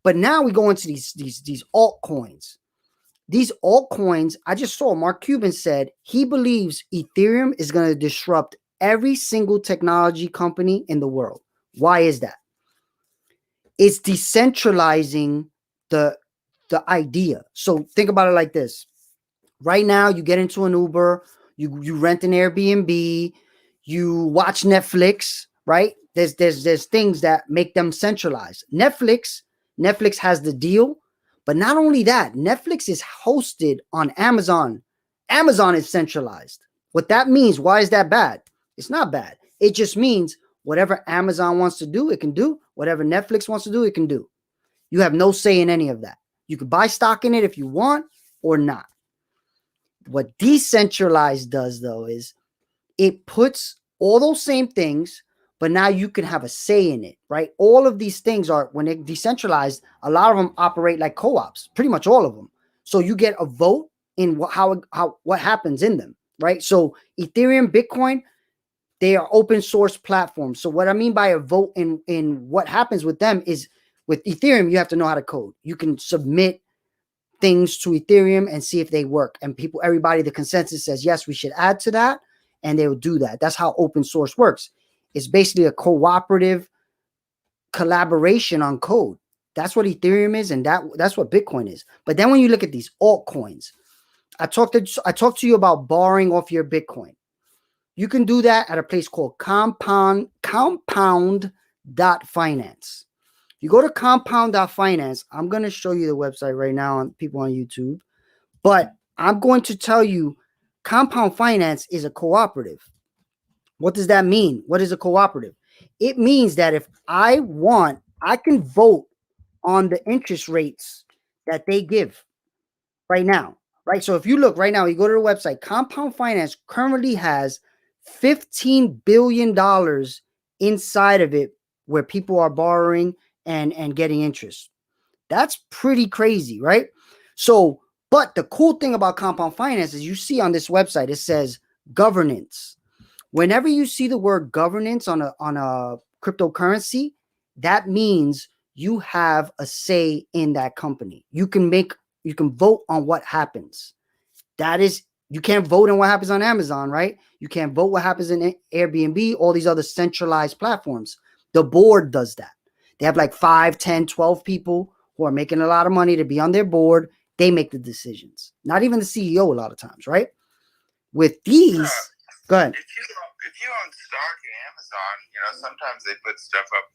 Speaker 1: But now we go into these altcoins. These altcoins, I just saw Mark Cuban said he believes Ethereum is going to disrupt every single technology company in the world. Why is that? It's decentralizing the idea. So think about it like this. Right now, you get into an Uber, you rent an Airbnb, you watch Netflix, right? There's things that make them centralized. Netflix has the deal, but not only that, Netflix is hosted on Amazon. Amazon is centralized. What that means, why is that bad? It's not bad. It just means whatever Amazon wants to do, it can do. Whatever Netflix wants to do, it can do. You have no say in any of that. You could buy stock in it if you want or not. What decentralized does, though, is it puts all those same things, but now you can have a say in it, right? All of these things are, when they're decentralized, a lot of them operate like co-ops, pretty much all of them. So you get a vote in what happens in them, right? So Ethereum, Bitcoin, they are open source platforms. So what I mean by a vote in what happens with them is, with Ethereum, you have to know how to code. You can submit things to Ethereum and see if they work. And everybody, the consensus says, yes, we should add to that. And they will do that. That's how open source works. It's basically a cooperative collaboration on code. That's what Ethereum is. And that's what Bitcoin is. But then when you look at these altcoins, I talked to you about borrowing off your Bitcoin. You can do that at a place called Compound.finance. You go to Compound.finance. I'm going to show you the website right now on people on YouTube. But I'm going to tell you, Compound Finance is a cooperative. What does that mean? What is a cooperative? It means that if I want, I can vote on the interest rates that they give right now. Right? So if you look right now, you go to the website, Compound Finance currently has $15 billion inside of it where people are borrowing and getting interest. That's pretty crazy, right? So, but the cool thing about Compound Finance is, you see on this website, it says governance. Whenever you see the word governance on a cryptocurrency, that means you have a say in that company. You can vote on what happens. That is, you can't vote on what happens on Amazon, right? You can't vote what happens in Airbnb, all these other centralized platforms. The board does that. They have like 5, 10, 12 people who are making a lot of money to be on their board. They make the decisions. Not even the CEO a lot of times, right? With these, go ahead.
Speaker 3: If you own stock in Amazon, sometimes they put stuff up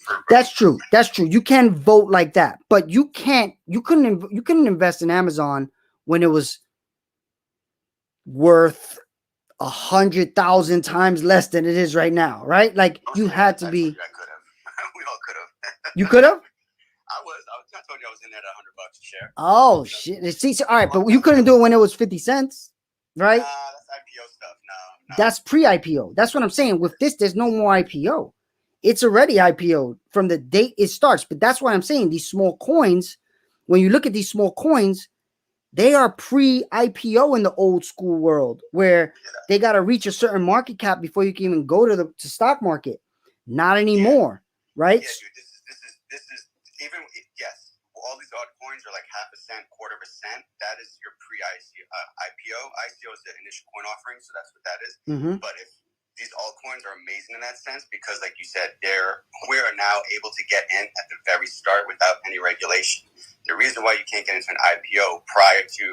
Speaker 3: for
Speaker 1: That's true. That's true. You can vote like that, but you couldn't invest in Amazon when it was worth 100,000 times less than it is right now, right? Like, you had to be.
Speaker 2: I could have. We all could have.
Speaker 1: You could have.
Speaker 2: I told you I was in there at $100 a share.
Speaker 1: Oh shit! See, all right, but you couldn't do it when it was 50 cents, right?
Speaker 2: That's IPO stuff. No.
Speaker 1: That's pre-IPO. That's what I'm saying. With this, there's no more IPO. It's already IPO from the date it starts. But that's why I'm saying these small coins, when you look at these small coins, they are pre-IPO in the old school world, where they got to reach a certain market cap before you can even go to the stock market. Not anymore, right?
Speaker 2: Yeah, dude, this is even, yes, all these altcoins are like 0.5%, 0.25%. That is your pre-IPO. ICO is the initial coin offering, so that's what that is.
Speaker 1: Mm-hmm.
Speaker 2: But if these altcoins are amazing in that sense, because like you said, we are now able to get in at the very start without any regulation. The reason why you can't get into an IPO prior to,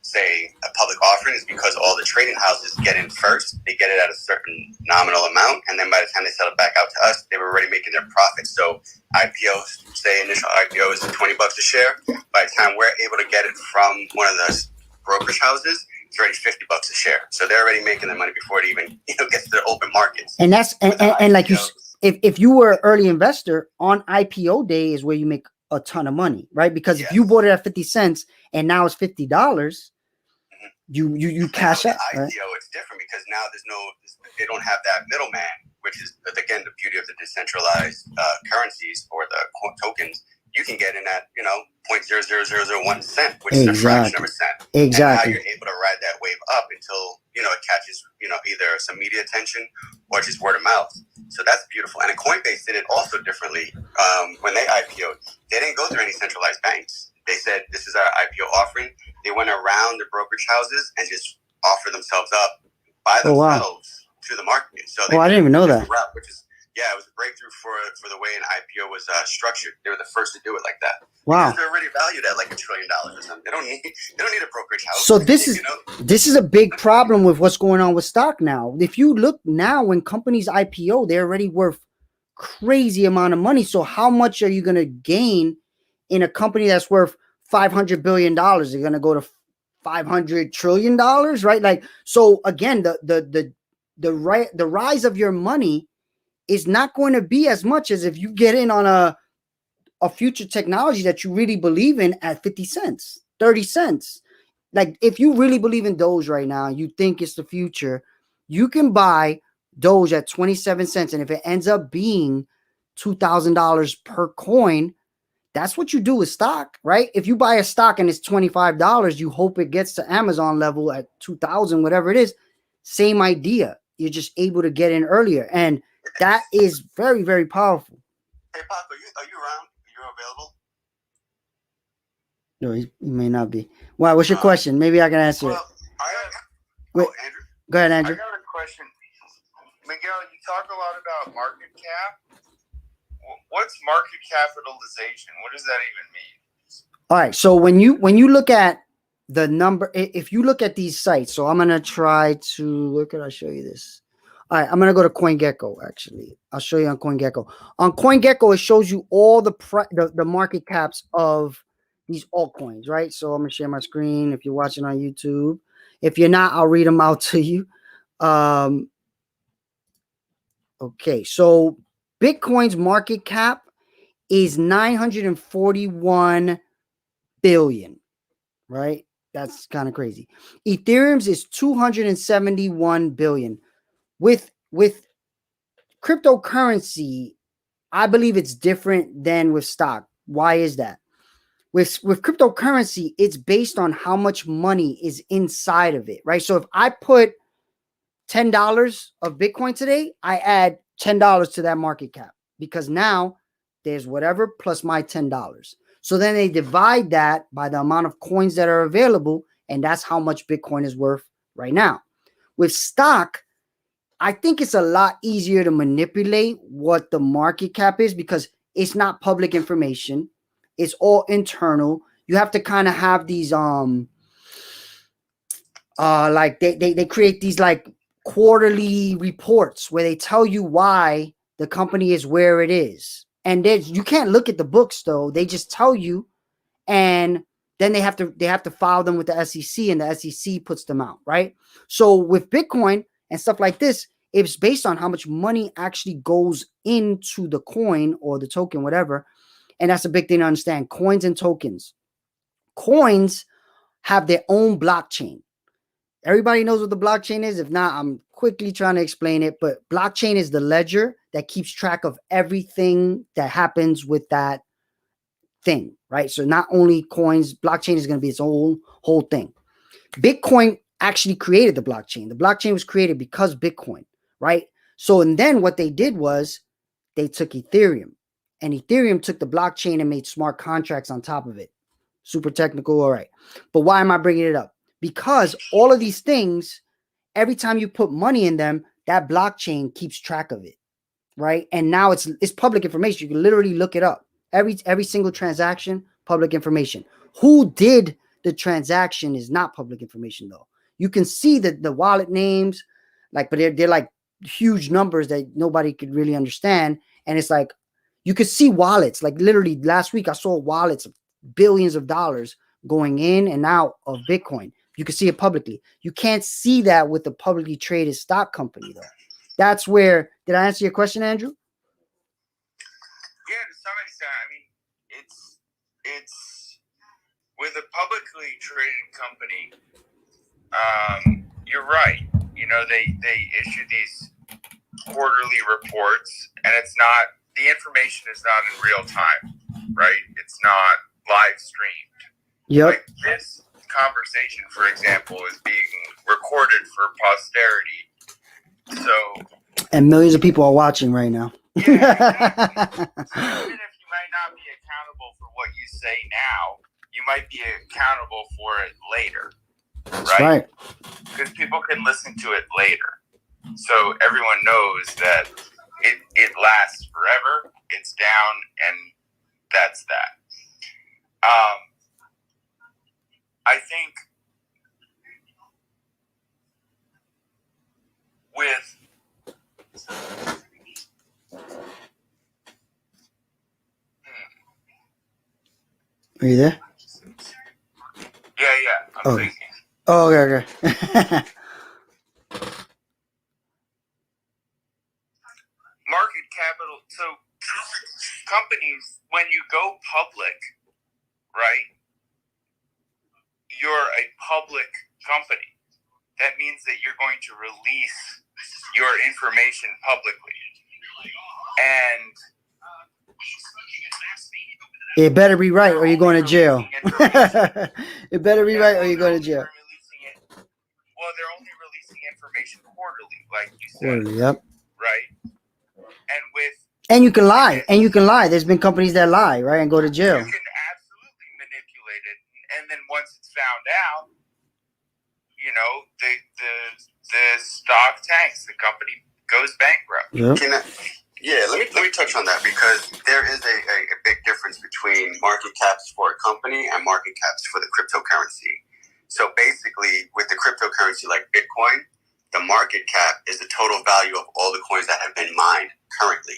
Speaker 2: say, a public offering is because all the trading houses get in first. They get it at a certain nominal amount, and then by the time they sell it back out to us, they were already making their profits. So IPOs, say initial IPO is $20 a share. By the time we're able to get it from one of those brokerage houses, it's already $50 a share. So they're already making the money before it even gets to the open markets.
Speaker 1: And that's and like if you were an early investor, on IPO day is where you make a ton of money, right? Because if you bought it at 50 cents and now it's $50, you cash out.
Speaker 2: ICO,
Speaker 1: right?
Speaker 2: it's different because now they don't have that middleman, which is again the beauty of the decentralized currencies or the tokens. You can get in at 0.00001 cent, which is a fraction of a cent.
Speaker 1: Exactly.
Speaker 2: And now you're able to ride that wave up until it catches either some media attention or just word of mouth. So that's beautiful. And Coinbase did it also differently. When they IPO'd, they didn't go through any centralized banks. They said, this is our IPO offering. They went around the brokerage houses and just offered themselves up by themselves to the market. So
Speaker 1: I didn't even know that.
Speaker 2: Route, which is, it was a breakthrough for the way an IPO was structured. They were the first to do it like that.
Speaker 1: Wow.
Speaker 2: Because they're already valued at like $1 trillion or something. They don't need a brokerage house.
Speaker 1: So this is a big problem with what's going on with stock now. If you look now, when companies IPO, they're already worth crazy amount of money. So how much are you going to gain in a company that's worth $500 billion? You're going to go to $500 trillion, right? Like, so again, the rise of your money is not going to be as much as if you get in on a future technology that you really believe in at 50 cents, 30 cents. Like, if you really believe in Doge right now, you think it's the future, You can buy Doge at 27 cents. And if it ends up being $2,000 per coin, that's what you do with stock, right? If you buy a stock and it's $25, you hope it gets to Amazon level at 2,000, whatever it is. Same idea. You're just able to get in earlier. And that is very, very powerful.
Speaker 2: Hey, Pop, are you around? Are you available?
Speaker 1: No, he may not be. Wow, what's your question? Maybe I can answer it.
Speaker 2: Wait, Andrew.
Speaker 1: Go ahead, Andrew.
Speaker 3: I got a question. Miguel, you talk a lot about market cap. What's market capitalization? What does that even mean?
Speaker 1: All right. So when you look at the number, if you look at these sites, so I'm going to try to, where could I show you this? All right. I'm going to go to CoinGecko, actually. I'll show you on CoinGecko. On CoinGecko, it shows you all the market caps of these altcoins, right? So I'm going to share my screen if you're watching on YouTube. If you're not, I'll read them out to you. Okay. So Bitcoin's market cap is 941 billion, right? That's kind of crazy. Ethereum's is 271 billion. With cryptocurrency, I believe it's different than with stock. Why is that? With cryptocurrency, it's based on how much money is inside of it, right? So if I put $10 of Bitcoin today, I add $10 to that market cap because now there's whatever plus my $10. So then they divide that by the amount of coins that are available, and that's how much Bitcoin is worth right now. With stock, I think it's a lot easier to manipulate what the market cap is because it's not public information. It's all internal. You have to kind of have these like they create these like quarterly reports where they tell you why the company is where it is. And you can't look at the books though. They just tell you, and then they have to file them with the SEC, and the SEC puts them out, right? So with Bitcoin and stuff like this, it's based on how much money actually goes into the coin or the token, whatever. And that's a big thing to understand. Coins and tokens. Coins have their own blockchain. Everybody knows what the blockchain is. If not, I'm quickly trying to explain it. But blockchain is the ledger that keeps track of everything that happens with that thing, right? So not only coins, blockchain is going to be its own whole thing. Bitcoin actually created the blockchain. The blockchain was created because Bitcoin, right? So, and then what they did was they took Ethereum, and Ethereum took the blockchain and made smart contracts on top of it. Super technical, all right. But why am I bringing it up? Because all of these things, every time you put money in them, that blockchain keeps track of it, right? And now it's public information. You can literally look it up. Every single transaction, public information. Who did the transaction is not public information though. You can see the wallet names, like, but they're like huge numbers that nobody could really understand. And it's like you could see wallets. Like literally last week, I saw wallets of billions of dollars going in and out of Bitcoin. You can see it publicly. You can't see that with the publicly traded stock company, though. That's where, did I answer your question, Andrew?
Speaker 3: Yeah, to some extent. I mean, it's with a publicly traded company, you're right. You know, they issue these quarterly reports, and it's not, the information is not in real time, right? It's not live streamed.
Speaker 1: Yep.
Speaker 3: Like this conversation, for example, is being recorded for posterity. So,
Speaker 1: and millions of people are watching right now.
Speaker 3: Yeah, exactly. So even if you might not be accountable for what you say now, you might be accountable for it later. Right? Because people can listen to it later. So everyone knows that it lasts forever, it's down, and that's that. I think with
Speaker 1: Are you there?
Speaker 3: Yeah, I'm thinking.
Speaker 1: Oh, okay.
Speaker 3: Market capital. So companies, when you go public, right, you're a public company. That means that you're going to release
Speaker 2: your information publicly. And
Speaker 1: it better be right or you're going to jail. It better be right or you're going to jail.
Speaker 2: Well, they're only releasing information quarterly, like you said.
Speaker 1: Quarterly, yep.
Speaker 2: Right?
Speaker 1: And you can lie. And you can lie. There's been companies that lie, right? And go to jail.
Speaker 2: You can absolutely manipulate it. And then once it's found out, you know, the stock tanks, the company goes bankrupt.
Speaker 1: Yep.
Speaker 2: Let me touch on that, because there is a big difference between market caps for a company and market caps for the cryptocurrency. So basically, with the cryptocurrency like Bitcoin, the market cap is the total value of all the coins that have been mined currently.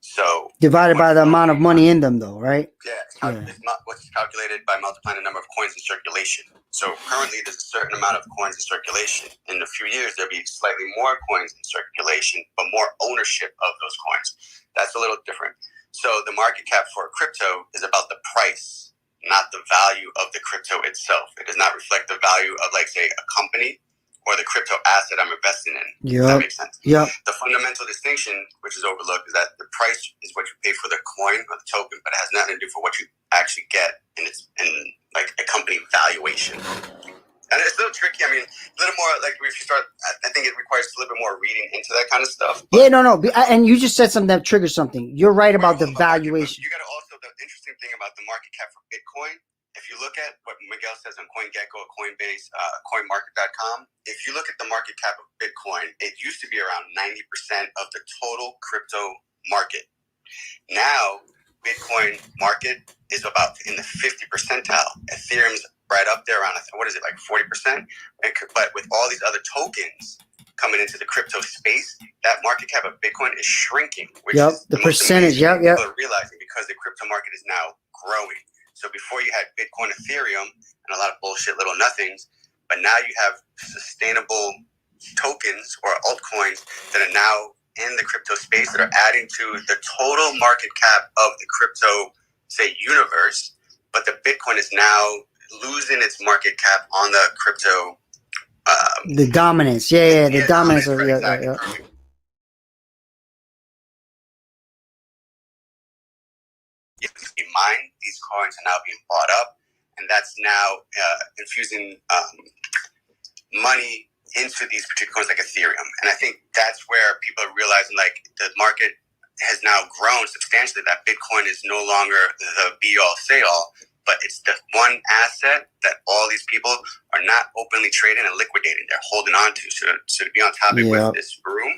Speaker 2: So
Speaker 1: divided by the amount of money in them, though, right?
Speaker 2: Yeah, it's not what's calculated by multiplying the number of coins in circulation. So currently, there's a certain amount of coins in circulation. In a few years, there'll be slightly more coins in circulation, but more ownership of those coins. That's a little different. So the market cap for crypto is about the price, not the value of the crypto itself. It does not reflect the value of, like, say, a company or the crypto asset I'm investing in.
Speaker 1: Yep.
Speaker 2: Does that make sense?
Speaker 1: Yeah.
Speaker 2: The fundamental distinction, which is overlooked, is that the price is what you pay for the coin or the token, but it has nothing to do for what you actually get in like a company valuation. And it's a little tricky. I mean, a little more like if you start, I think it requires a little bit more reading into that kind of stuff.
Speaker 1: Yeah, no. And you just said something that triggers something. You're right about the valuation.
Speaker 2: You got to also, the interesting thing about the market cap for Bitcoin, if you look at what Miguel says on CoinGecko, Coinbase, CoinMarket.com, if you look at the market cap of Bitcoin, it used to be around 90% of the total crypto market. Now, Bitcoin market is about in the 50 percentile. Ethereum's right up there around, what is it, like 40%? But with all these other tokens coming into the crypto space, that market cap of Bitcoin is shrinking. Which is
Speaker 1: the percentage,
Speaker 2: people are realizing, because the crypto market is now growing. So before you had Bitcoin, Ethereum, and a lot of bullshit little nothings, but now you have sustainable tokens or altcoins that are now in the crypto space that are adding to the total market cap of the crypto, say, universe. But the Bitcoin is now losing its market cap on the crypto.
Speaker 1: The dominance, the dominance of
Speaker 2: You mine, these coins are now being bought up, and that's now infusing money into these particular coins like Ethereum. And I think that's where people are realizing, like, the market has now grown substantially, that Bitcoin is no longer the be-all, say-all, but it's the one asset that all these people are not openly trading and liquidating. They're holding on to. So to be on topic with this room,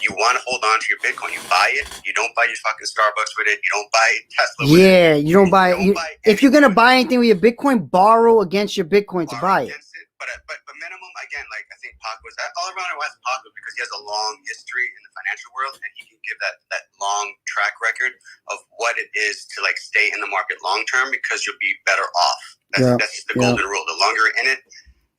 Speaker 2: you want to hold on to your Bitcoin. You buy it. You don't buy your fucking Starbucks with it. You don't buy Tesla with it.
Speaker 1: You don't buy it. If you're going to buy anything with your Bitcoin, borrow against your Bitcoin to buy it.
Speaker 2: But minimum, again, like I think Pac was, all around it was Pac because he has a long history in the financial world, and he can give that long track record of what it is to, like, stay in the market long term, because you'll be better off. That's the golden rule. The longer you're in it,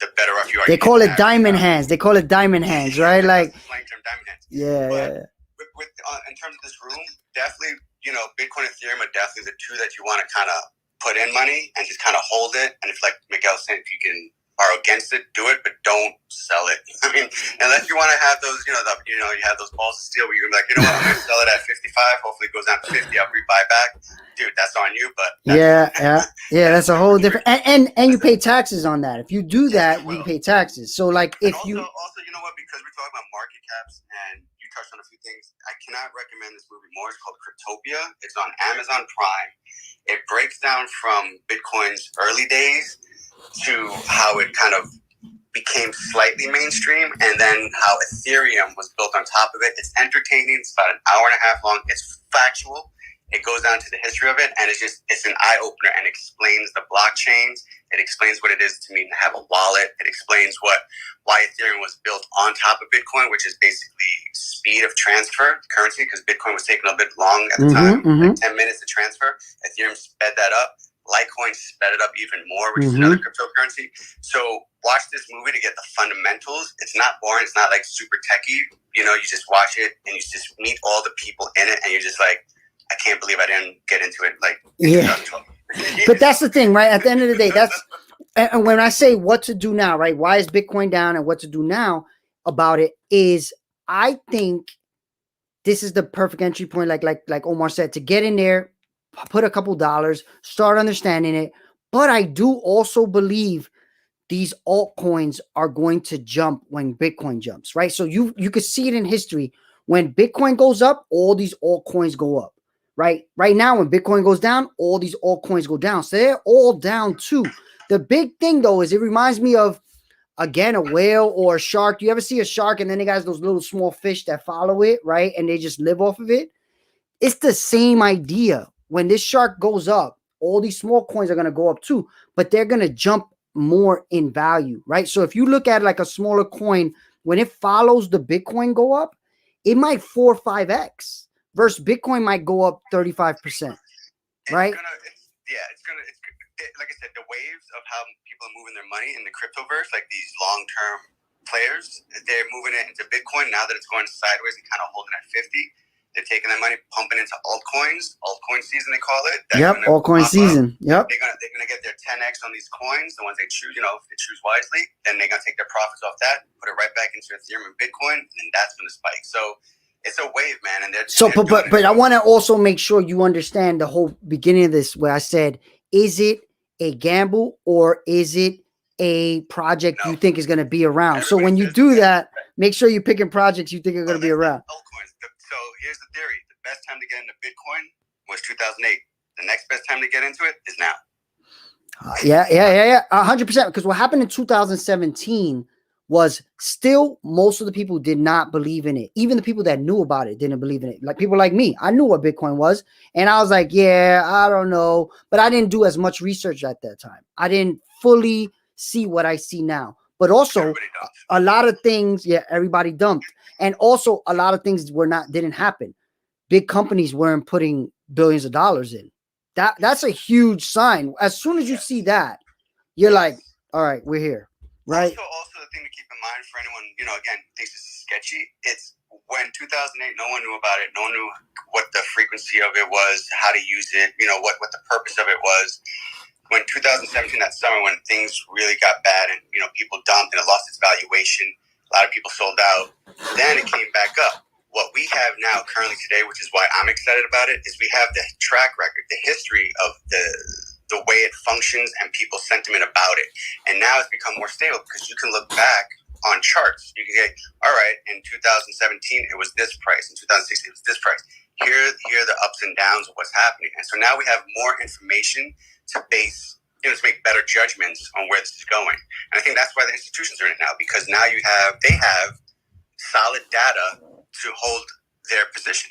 Speaker 2: the better off you are.
Speaker 1: They call it diamond hands. They call it diamond hands, right? Like
Speaker 2: slang term, diamond hands. With in terms of this room, definitely, you know, Bitcoin and Ethereum are definitely the two that you want to kind of put in money and just kind of hold it. And if, like Miguel said, if you can borrow against it, do it, but don't sell it. I mean, unless you want to have those, you have those balls of steel where you're gonna be like, you know what, I'm gonna sell it at 55. Hopefully, it goes down to 50. I'll rebuy back. Dude, that's on you. But
Speaker 1: that's a whole different. And you pay taxes on that. If you do that, you pay taxes. So, like, if
Speaker 2: you also, you know what, because we're talking about market caps and you touched on a few things, I cannot recommend this movie more. It's called Cryptopia. It's on Amazon Prime. It breaks down from Bitcoin's early days to how it kind of became slightly mainstream, and then how Ethereum was built on top of it. It's entertaining. It's about an hour and a half long. It's factual. It goes down to the history of it, and it's an eye-opener, and explains the blockchains. It explains what it is to mean to have a wallet. It explains why Ethereum was built on top of Bitcoin, which is basically speed of transfer currency, because Bitcoin was taking a bit long at the time, like 10 minutes to transfer. Ethereum sped that up. Litecoin sped it up even more, which is another cryptocurrency. So watch this movie to get the fundamentals. It's not boring. It's not like super techy. You know, you just watch it and you just meet all the people in it, and you're just like, I can't believe I didn't get into it. Like,
Speaker 1: But that's the thing, right? At the end of the day, and when I say what to do now, right? Why is Bitcoin down, and what to do now about it is I think this is the perfect entry point, like Omar said, to get in there, put a couple dollars, start understanding it. But I do also believe these altcoins are going to jump when Bitcoin jumps, right? So you could see it in history. When Bitcoin goes up, all these altcoins go up, right? Right now, when Bitcoin goes down, all these altcoins go down. So they're all down too. The big thing though is it reminds me of, again, a whale or a shark. You ever see a shark and then they got those little small fish that follow it, right? And they just live off of it. It's the same idea. When this shark goes up, all these small coins are going to go up too, but they're going to jump more in value, right? So if you look at like a smaller coin, when it follows the Bitcoin go up, it might 4 or 5x versus Bitcoin might go up 35%, right?
Speaker 2: Like I said, the waves of how people are moving their money in the cryptoverse, like these long-term players, they're moving it into Bitcoin. Now that it's going sideways and kind of holding at 50, they're taking that money, pumping into altcoins. Altcoin season, they call it.
Speaker 1: Yep, altcoin season. Yep.
Speaker 2: They're gonna get their 10x on these coins, the ones they choose. If they choose wisely, then they're gonna take their profits off that, put it right back into Ethereum and Bitcoin, and that's gonna spike. So it's a wave, man. And
Speaker 1: but I want to also make sure you understand the whole beginning of this, where I said, is it a gamble or is it a project you think is going to be around? So when you do that, make sure you're picking projects you think are going to be around.
Speaker 2: Altcoins. So here's the theory. The best time to get into Bitcoin was 2008. The next best time to get into it is now.
Speaker 1: Yeah. 100%. Because what happened in 2017 was still most of the people did not believe in it. Even the people that knew about it didn't believe in it. Like people like me, I knew what Bitcoin was. And I was like, yeah, I don't know. But I didn't do as much research at that time. I didn't fully see what I see now. But also a lot of things, everybody dumped. And also a lot of things didn't happen. Big companies weren't putting billions of dollars in. That's a huge sign. As soon as you see that, you're like, all right, we're here. Right.
Speaker 2: Also, the thing to keep in mind for anyone, again, thinks this is sketchy. It's when 2008, no one knew about it. No one knew what the frequency of it was, how to use it, what the purpose of it was. When 2017, that summer, when things really got bad and, people dumped and it lost its valuation, a lot of people sold out. Then it came back up. What we have now currently today, which is why I'm excited about it, is we have the track record, the history of the way it functions and people's sentiment about it. And now it's become more stable because you can look back on charts. You can say, all right, in 2017, it was this price. In 2016, it was this price. Here are the ups and downs of what's happening. And so now we have more information to base, to make better judgments on where this is going. And I think that's why the institutions are in it now, because now they have solid data to hold their position,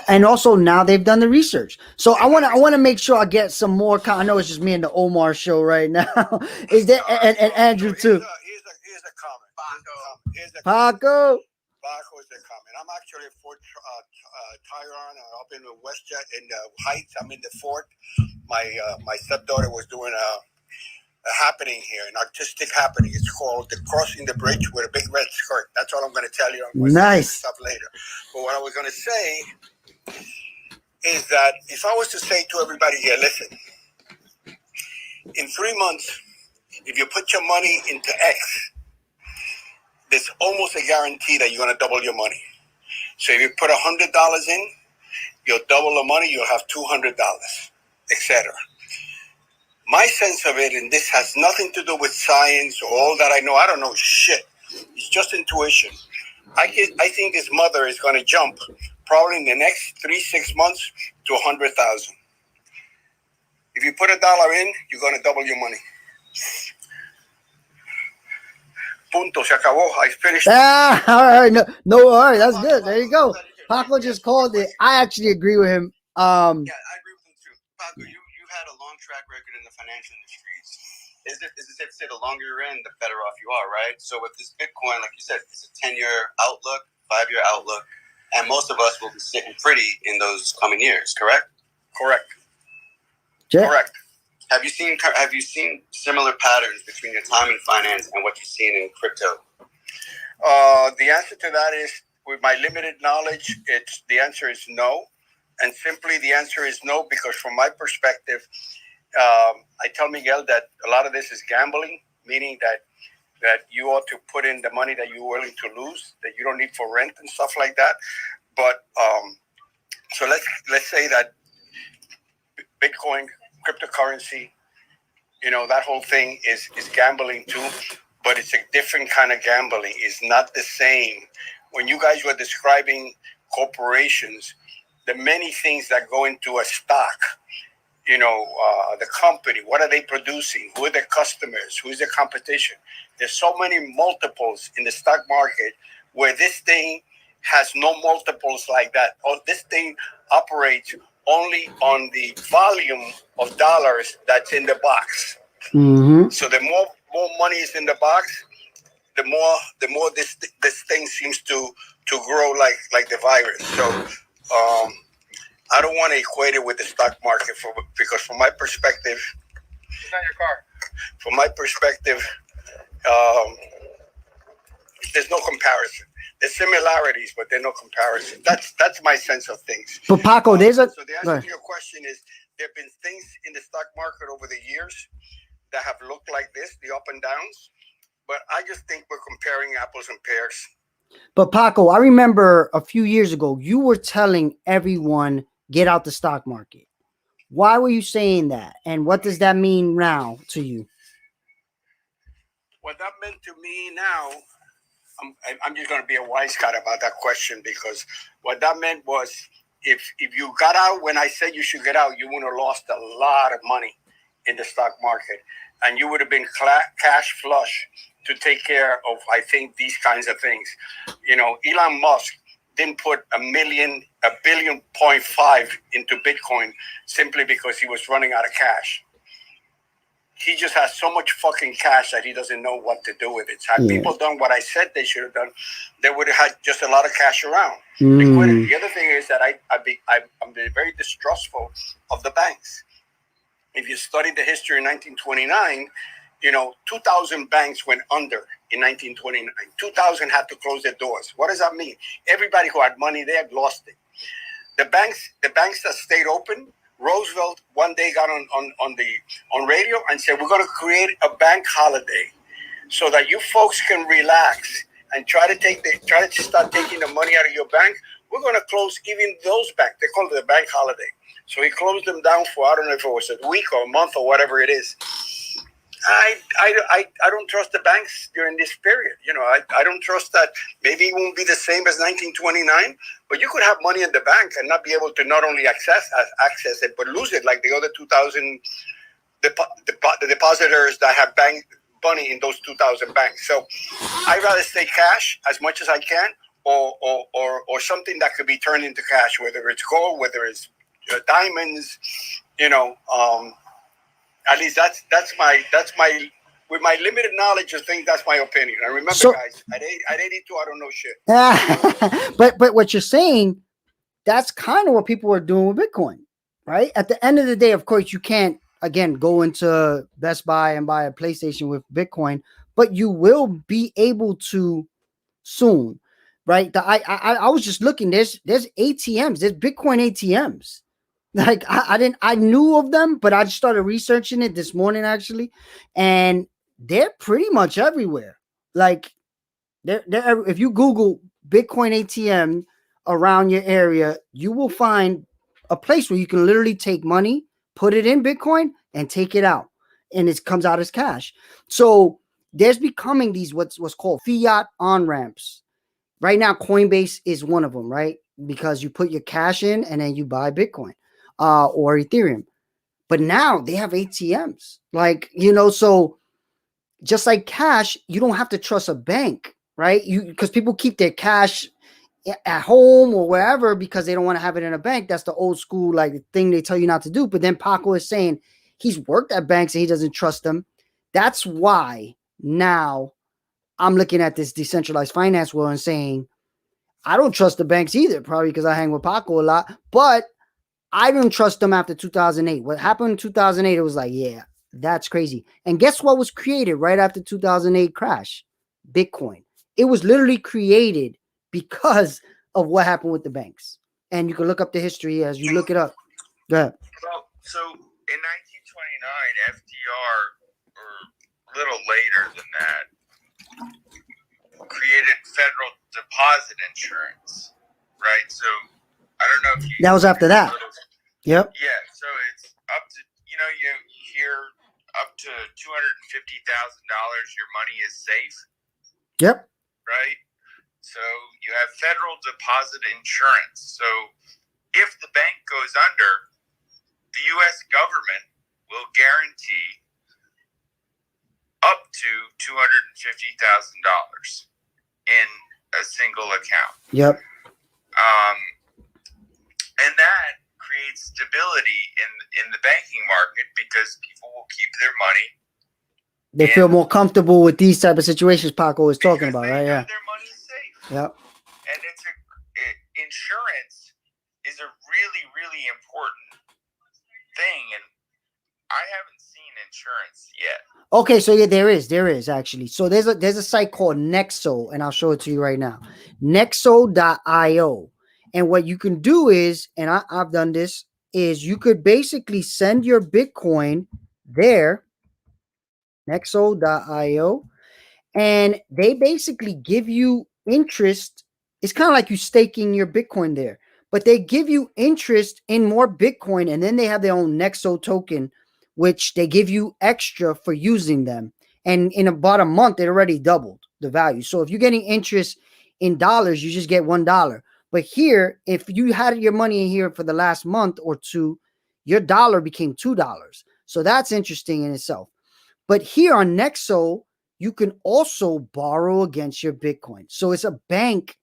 Speaker 1: and also now they've done the research. So I want to make sure I get some more. I know it's just me and the Omar show right now. Is there and Andrew too?
Speaker 4: Here's a comment.
Speaker 1: Paco
Speaker 4: is a comment. I'm actually a Fort Tyron up in the in the Heights. I'm in the fort. My stepdaughter was doing a happening here, an artistic happening. It's called the Crossing the Bridge with a big red skirt. That's all I'm going to tell you. I'm going to say stuff later. But what I was going to say is that if I was to say to everybody here, listen, in 3 months, if you put your money into X, there's almost a guarantee that you're going to double your money. So if you put $100 in, you'll double the money, you'll have $200, etc. My sense of it, and this has nothing to do with science or all that I know. I don't know shit. It's just intuition. I think this mother is going to jump probably in the next 3-6 months to 100,000. If you put $1 in, you're going to double your money. Punto, se acabó. I finished.
Speaker 1: All right. No, all right. That's good. There you go. Paco just called it. I actually agree with him.
Speaker 2: Yeah, I agree with him too. Paco, you've had a long track record in the financial industries. Is it safe to say the longer you're in, the better off you are, right? So with this Bitcoin, like you said, it's a 10-year outlook, 5-year outlook, and most of us will be sitting pretty in those coming years, correct?
Speaker 4: Correct.
Speaker 1: Yeah.
Speaker 4: Correct.
Speaker 2: Have you seen similar patterns between your time in finance and what you've seen in crypto?
Speaker 4: The answer to that is, with my limited knowledge, the answer is no. And simply the answer is no, because from my perspective, I tell Miguel that a lot of this is gambling, meaning that that you ought to put in the money that you're willing to lose, that you don't need for rent and stuff like that. But so let's say that Bitcoin, cryptocurrency, that whole thing is gambling too, but it's a different kind of gambling. It's not the same. When you guys were describing corporations, the many things that go into a stock, the company, what are they producing? Who are the customers? Who is the competition? There's so many multiples in the stock market where this thing has no multiples like that. This thing operates only on the volume of dollars that's in the box.
Speaker 1: Mm-hmm.
Speaker 4: So the more money is in the box, the more this thing seems to grow like the virus. So I don't want to equate it with the stock market because from my perspective, it's not your car. From my perspective, there's no comparison. There's similarities, but there's no comparison. That's my sense of things.
Speaker 1: But Paco,
Speaker 4: so the answer
Speaker 1: right.
Speaker 4: to your question is there have been things in the stock market over the years that have looked like this, the up and downs. But I just think we're comparing apples and pears.
Speaker 1: But Paco, I remember a few years ago, you were telling everyone, get out the stock market. Why were you saying that? And what does that mean now to you?
Speaker 4: What that meant to me now, I'm just going to be a wise cat about that question, because what that meant was if you got out when I said you should get out, you would have lost a lot of money in the stock market, and you would have been cash flush to take care of, I think, these kinds of things. Elon Musk didn't put $1.5 billion into Bitcoin simply because he was running out of cash. He just has so much fucking cash that he doesn't know what to do with it. Had people done what I said they should have done, they would have had just a lot of cash around. Liquidity. The other thing is that I'm very distrustful of the banks. If you study the history in 1929, 2,000 banks went under in 1929. 2,000 had to close their doors. What does that mean? Everybody who had money there lost it. The banks that stayed open, Roosevelt one day got on radio and said, we're going to create a bank holiday so that you folks can relax and try to start taking the money out of your bank. We're going to close even those banks. They call it a bank holiday. So he closed them down for, I don't know if it was a week or a month or whatever it is. I don't trust the banks during this period. I don't trust that. Maybe it won't be the same as 1929, but you could have money in the bank and not be able to not only access it, but lose it like the other 2,000 the depositors that have bank money in those 2,000 banks. So I'd rather stay cash as much as I can, or something that could be turned into cash, whether it's gold, whether it's diamonds, at least that's my with my limited knowledge of things, that's my opinion. And remember, guys, at 82, I don't know shit.
Speaker 1: But what you're saying, that's kind of what people are doing with Bitcoin, right? At the end of the day, of course, you can't again go into Best Buy and buy a PlayStation with Bitcoin, but you will be able to soon, right? I was just looking. There's ATMs. There's Bitcoin ATMs. Like I knew of them, but I just started researching it this morning actually, and they're pretty much everywhere. Like they're if you Google Bitcoin ATM around your area, you will find a place where you can literally take money, put it in Bitcoin, and take it out, and it comes out as cash. So there's becoming these what's called fiat on ramps. Right now, Coinbase is one of them, right? Because you put your cash in and then you buy Bitcoin. Or Ethereum, but now they have ATMs, so just like cash, you don't have to trust a bank, right? Because people keep their cash at home or wherever because they don't want to have it in a bank. That's the old school thing they tell you not to do. But then Paco is saying he's worked at banks and he doesn't trust them. That's why now I'm looking at this decentralized finance world and saying I don't trust the banks either, probably because I hang with Paco a lot, but I didn't trust them after 2008. What happened in 2008, it was like, yeah, that's crazy. And guess what was created right after 2008 crash? Bitcoin. It was literally created because of what happened with the banks. And you can look up the history as you look it up. Go ahead.
Speaker 3: Well, so in 1929, FDR, or a little later than that, created federal deposit insurance, right? So I don't know if you...
Speaker 1: That was after that. Yep.
Speaker 3: Yeah, so it's up to, you hear up to $250,000 your money is safe.
Speaker 1: Yep.
Speaker 3: Right? So you have federal deposit insurance. So if the bank goes under, the U.S. government will guarantee up to $250,000 in a single account.
Speaker 1: Yep.
Speaker 3: And that creates stability in the banking market because people will keep their money.
Speaker 1: They feel more comfortable with these type of situations Paco was talking about, right? Yeah.
Speaker 3: Their money's safe.
Speaker 1: Yep.
Speaker 3: And insurance is a really, really important thing, and I haven't seen insurance yet.
Speaker 1: Okay, so yeah, there is actually. So there's a site called Nexo, and I'll show it to you right now. Nexo.io. And what you can do is, and I've done this, is you could basically send your Bitcoin there, Nexo.io, and they basically give you interest. It's kind of like you staking your Bitcoin there, but they give you interest in more Bitcoin, and then they have their own Nexo token, which they give you extra for using them. And in about a month, it already doubled the value. So if you're getting interest in dollars, you just get $1. But here, if you had your money in here for the last month or two, your dollar became $2. So that's interesting in itself. But here on Nexo, you can also borrow against your Bitcoin. So it's a bank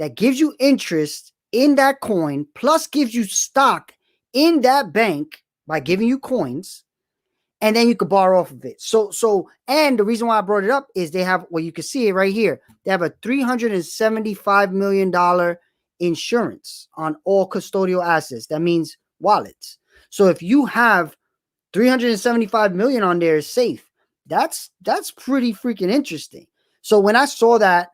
Speaker 1: that gives you interest in that coin, plus gives you stock in that bank by giving you coins, and then you could borrow off of it. So, and the reason why I brought it up is they have, well, you can see it right here. They have a $375 million insurance on all custodial assets. That means wallets. So if you have 375 million on there is safe. That's pretty freaking interesting. So when I saw that,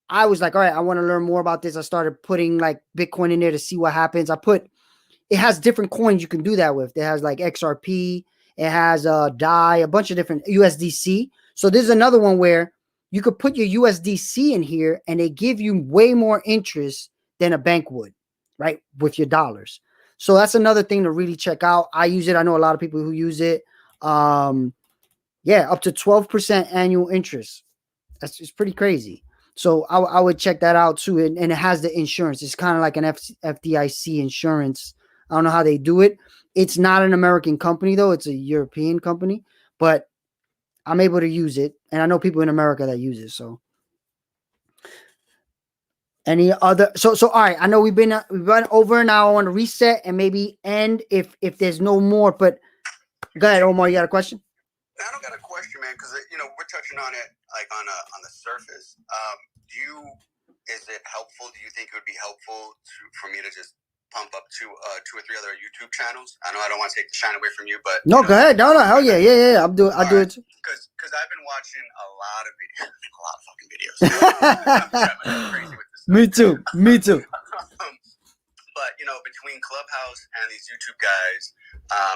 Speaker 1: I was like, all right, I want to learn more about this. I started putting like Bitcoin in there to see what happens. It has different coins you can do that with. It has like XRP, it has DAI, a bunch of different USDC. So there's another one where you could put your USDC in here and they give you way more interest than a bank would, right? With your dollars. So that's another thing to really check out. I use it. I know a lot of people who use it. Yeah, up to 12% annual interest. That's just pretty crazy. So I would check that out too. And it has the insurance. It's kind of like an FDIC insurance. I don't know how they do it. It's not an American company though. It's a European company, but I'm able to use it. And I know people in America that use it. So any other, so all right. I know we've run over now. I want to reset and maybe end if there's no more, but go ahead, Omar, you got a question?
Speaker 2: I don't got a question, man, because we're touching on it like on the surface. Is it helpful? Do you think it would be helpful for me to just pump up two or three other YouTube channels? I know I don't want to take the shine away from you, but
Speaker 1: no, go ahead. No, hell yeah. I'll do it.
Speaker 2: Because I've been watching a lot of fucking videos. I'm crazy with this stuff.
Speaker 1: Me too.
Speaker 2: But between Clubhouse and these YouTube guys,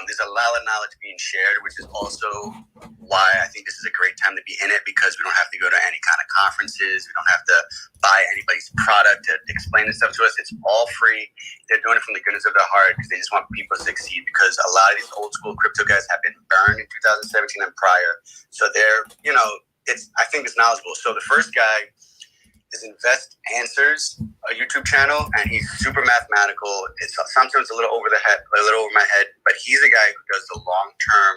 Speaker 2: there's a lot of knowledge being shared, which is also why I think this is a great time to be in it, because we don't have to go to any kind of conferences. We don't have to buy anybody's product to explain this stuff to us. It's all free. They're doing it from the goodness of their heart because they just want people to succeed, because a lot of these old school crypto guys have been burned in 2017 and prior. So they're, I think it's knowledgeable. So the first guy is Invest Answers, a YouTube channel, and he's super mathematical. It's sometimes a little over my head, but he's a guy who does the long-term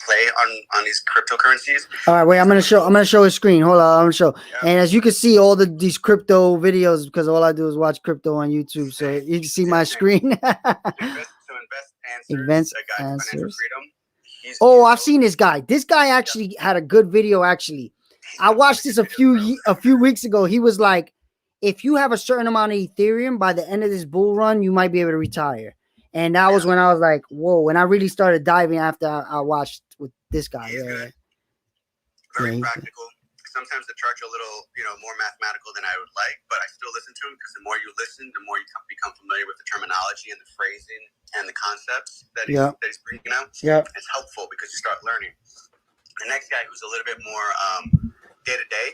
Speaker 2: play on these cryptocurrencies.
Speaker 1: All right, wait, I'm gonna show his screen. Hold on, I'm gonna show. Yeah. And as you can see, all these crypto videos, because all I do is watch crypto on YouTube, so you can see my screen. Invest Answers. I've seen this guy. This guy actually had a good video. Actually, I watched this a few weeks ago. He was like, if you have a certain amount of Ethereum by the end of this bull run, you might be able to retire. And that was when I was like, whoa. When I really started diving after I watched with this guy.
Speaker 2: Very practical. Sometimes the charts are a little, more mathematical than I would like, but I still listen to him because the more you listen, the more you become familiar with the terminology and the phrasing and the concepts that he's bringing out.
Speaker 1: Yeah.
Speaker 2: It's helpful because you start learning. The next guy who's a little bit more day-to-day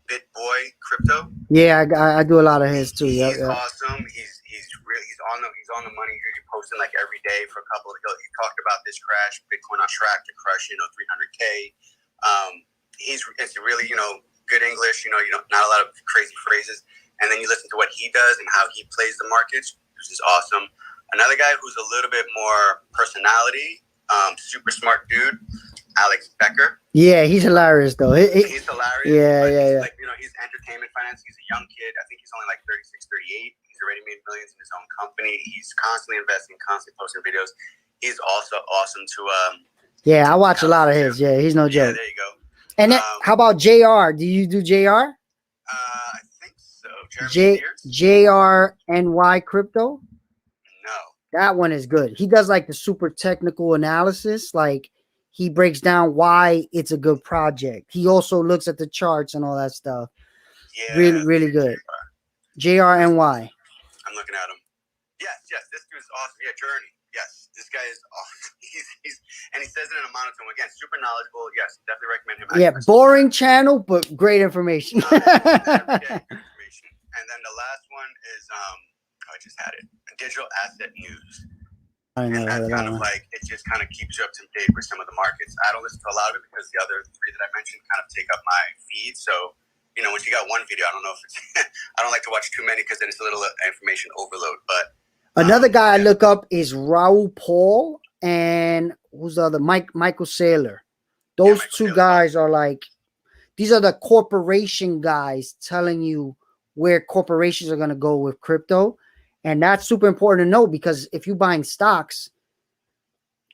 Speaker 2: BitBoy Crypto.
Speaker 1: Yeah, I do a lot of his too.
Speaker 2: He's
Speaker 1: Yeah.
Speaker 2: awesome. He's on the money. He's posting like every day for a couple. He talked about this crash, Bitcoin on track to crush 300K. It's really good English. Not a lot of crazy phrases. And then you listen to what he does and how he plays the markets, which is awesome. Another guy who's a little bit more personality, super smart dude, Alex Becker.
Speaker 1: Yeah, he's hilarious though.
Speaker 2: He's hilarious.
Speaker 1: Yeah.
Speaker 2: Like, he's entertainment finance. He's a young kid. I think he's only like 36, 38. He's already made millions in his own company. He's constantly investing, constantly posting videos. He's also awesome to
Speaker 1: yeah, I watch a lot of his. Yeah, he's no joke.
Speaker 2: Yeah, there you go.
Speaker 1: And then, how about JR? Do you do JR?
Speaker 2: I think so.
Speaker 1: JRNY Crypto?
Speaker 2: No.
Speaker 1: That one is good. He does like the super technical analysis. Like he breaks down why it's a good project. He also looks at the charts and all that stuff.
Speaker 2: Yeah.
Speaker 1: Really good. JRNY.
Speaker 2: I'm looking at him. Yes. This dude's awesome. Yeah, Journey. Yes. This guy is awesome. And he says it in a monotone. Again, super knowledgeable. Yes, definitely recommend him.
Speaker 1: Yeah, boring channel, but great information.
Speaker 2: Everyday information. And then the last one is I just had it. Digital Asset News.
Speaker 1: I know.
Speaker 2: And that's kind of like, it just kind of keeps you up to date with some of the markets. I don't listen to a lot of it because the other three that I mentioned kind of take up my feed. So, once you got one video, I don't know if it's, I don't like to watch too many because then it's a little information overload. But
Speaker 1: another guy I look up is Raul Paul and who's the other? Michael Saylor. Those two guys are like, these are the corporation guys telling you where corporations are going to go with crypto. And that's super important to know because if you're buying stocks,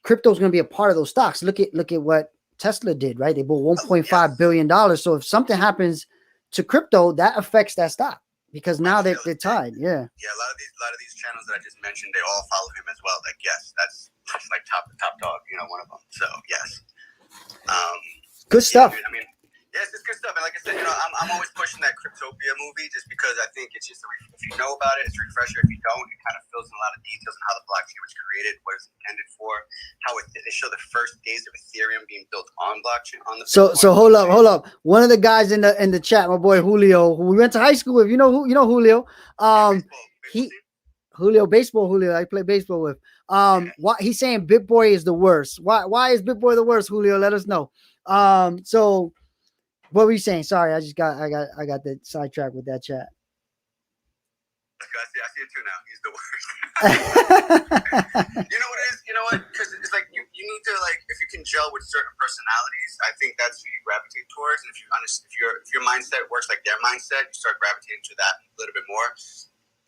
Speaker 1: crypto is going to be a part of those stocks. Look at what Tesla did, right? They bought $1.5 billion. So if something happens to crypto, that affects that stock because now they're tied. Yeah.
Speaker 2: Yeah. A lot of these channels that I just mentioned, they all follow him as well. Like, yes, that's like top dog, one of them. So yes.
Speaker 1: Good stuff.
Speaker 2: Yeah, dude, yes, it's good stuff. And like I said, I'm always pushing that Cryptopia movie just because I think it's just, if you know about it, it's a refresher. If you don't, it kind of fills in a lot of details on how the blockchain was created, what it's intended for, how they show the first days of Ethereum being built on blockchain.
Speaker 1: So hold up. One of the guys in the chat, my boy Julio, who we went to high school with, Julio. Julio, I play baseball with. Why he's saying BitBoy is the worst. Why is BitBoy the worst, Julio? Let us know. So what were you saying? Sorry, I got the sidetrack with that chat.
Speaker 2: I see it too now. He's the worst. You know what it is? You know what? Because it's like you need to, like, if you can gel with certain personalities, I think that's who you gravitate towards. And if your mindset works like their mindset, you start gravitating to that a little bit more.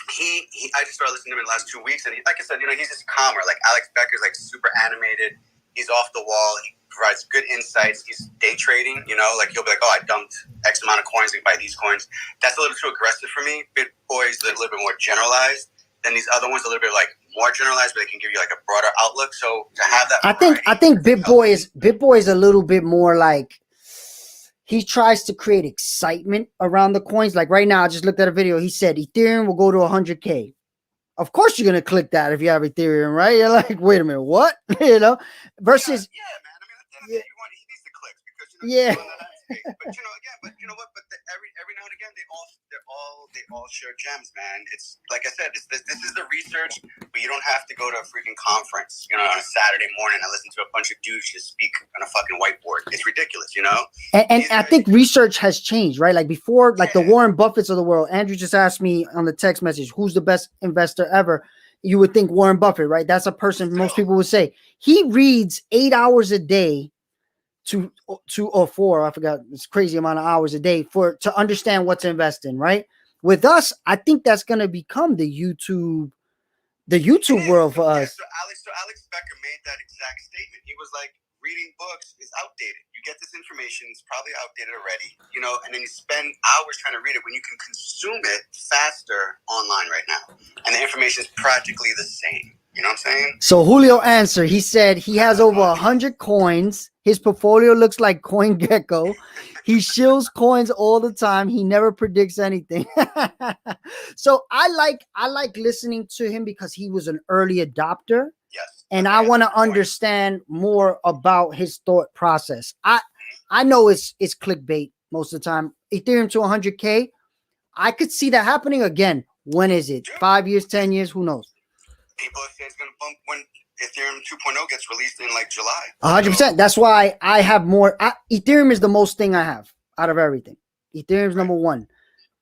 Speaker 2: I just started listening to him in the last 2 weeks, and like I said, he's just calmer. Like Alex Becker's like super animated. He's off the wall. He provides good insights. He's day trading, like he'll be like, oh, I dumped X amount of coins and buy these coins. That's a little too aggressive for me. BitBoy is a little bit more generalized. Then these other ones a little bit like more generalized, but they can give you like a broader outlook. So to have that,
Speaker 1: I think BitBoy is a little bit more like, he tries to create excitement around the coins. Like right now, I just looked at a video. He said Ethereum will go to 100K. Of course, you're going to click that if you have Ethereum, right? You're like, wait a minute, what? Versus.
Speaker 2: Yeah, man. He needs the clicks because,
Speaker 1: yeah.
Speaker 2: But you know what? But every now and again, they all share gems, man. It's like I said, this is the research, but you don't have to go to a freaking conference, on a Saturday morning and listen to a bunch of dudes just speak on a fucking whiteboard. It's ridiculous,
Speaker 1: And I think research has changed, right? Like before, like the Warren Buffetts of the world. Andrew just asked me on the text message, who's the best investor ever? You would think Warren Buffett, right? That's a person most people would say. He reads 8 hours a day. 2 or 4, I forgot, it's crazy amount of hours a day to understand what to invest in, right? With us, I think that's going to become the YouTube world for us.
Speaker 2: So Alex Becker made that exact statement. He was like, reading books is outdated. You get this information, it's probably outdated already, and then you spend hours trying to read it when you can consume it faster online right now. And the information is practically the same. You know what I'm saying?
Speaker 1: So Julio answered. He said he has over 100 coins. His portfolio looks like CoinGecko. He shills coins all the time. He never predicts anything. So I like listening to him because he was an early adopter.
Speaker 2: Yes.
Speaker 1: And I want to understand more about his thought process. I know it's clickbait most of the time. Ethereum to 100K. I could see that happening again. When is it? 5 years, 10 years? Who knows?
Speaker 2: People say it's going to bump when Ethereum 2.0 gets released in like July.
Speaker 1: 100%. That's why I have more. Ethereum is the most thing I have out of everything. Ethereum's number one.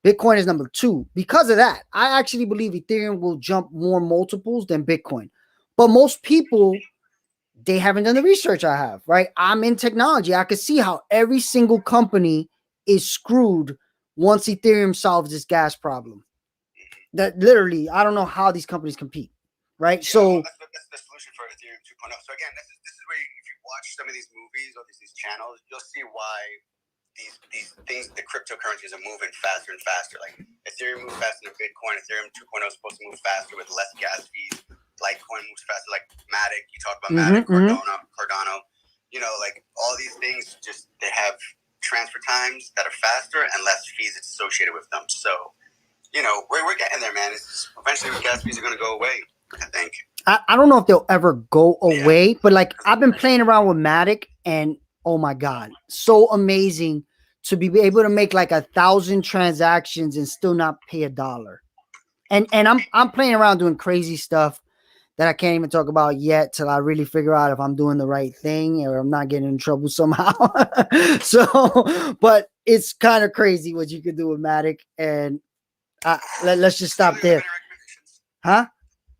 Speaker 1: Bitcoin is number two. Because of that, I actually believe Ethereum will jump more multiples than Bitcoin. But most people, they haven't done the research I have, right? I'm in technology. I can see how every single company is screwed once Ethereum solves this gas problem. That literally, I don't know how these companies compete, right?
Speaker 2: Yeah,
Speaker 1: So
Speaker 2: that's the solution for Ethereum 2.0. So again, this is where if you watch some of these movies or these channels, you'll see why these things, the cryptocurrencies are moving faster and faster. Like Ethereum moves faster than Bitcoin. Ethereum 2.0 is supposed to move faster with less gas fees. Litecoin moves faster, like Matic. You talk about Matic, Cardano. You know, like all these things, just they have transfer times that are faster and less fees associated with them. So, you know, we're getting there, man. It's eventually gas fees are going to go away, I think.
Speaker 1: I don't know if they'll ever go away, but like I've been playing around with Matic, and oh my God, so amazing to be able to make like 1,000 transactions and still not pay $1. And I'm playing around doing crazy stuff that I can't even talk about yet till I really figure out if I'm doing the right thing or I'm not getting in trouble somehow. So, but it's kind of crazy what you can do with Matic, and let's just stop there. Huh?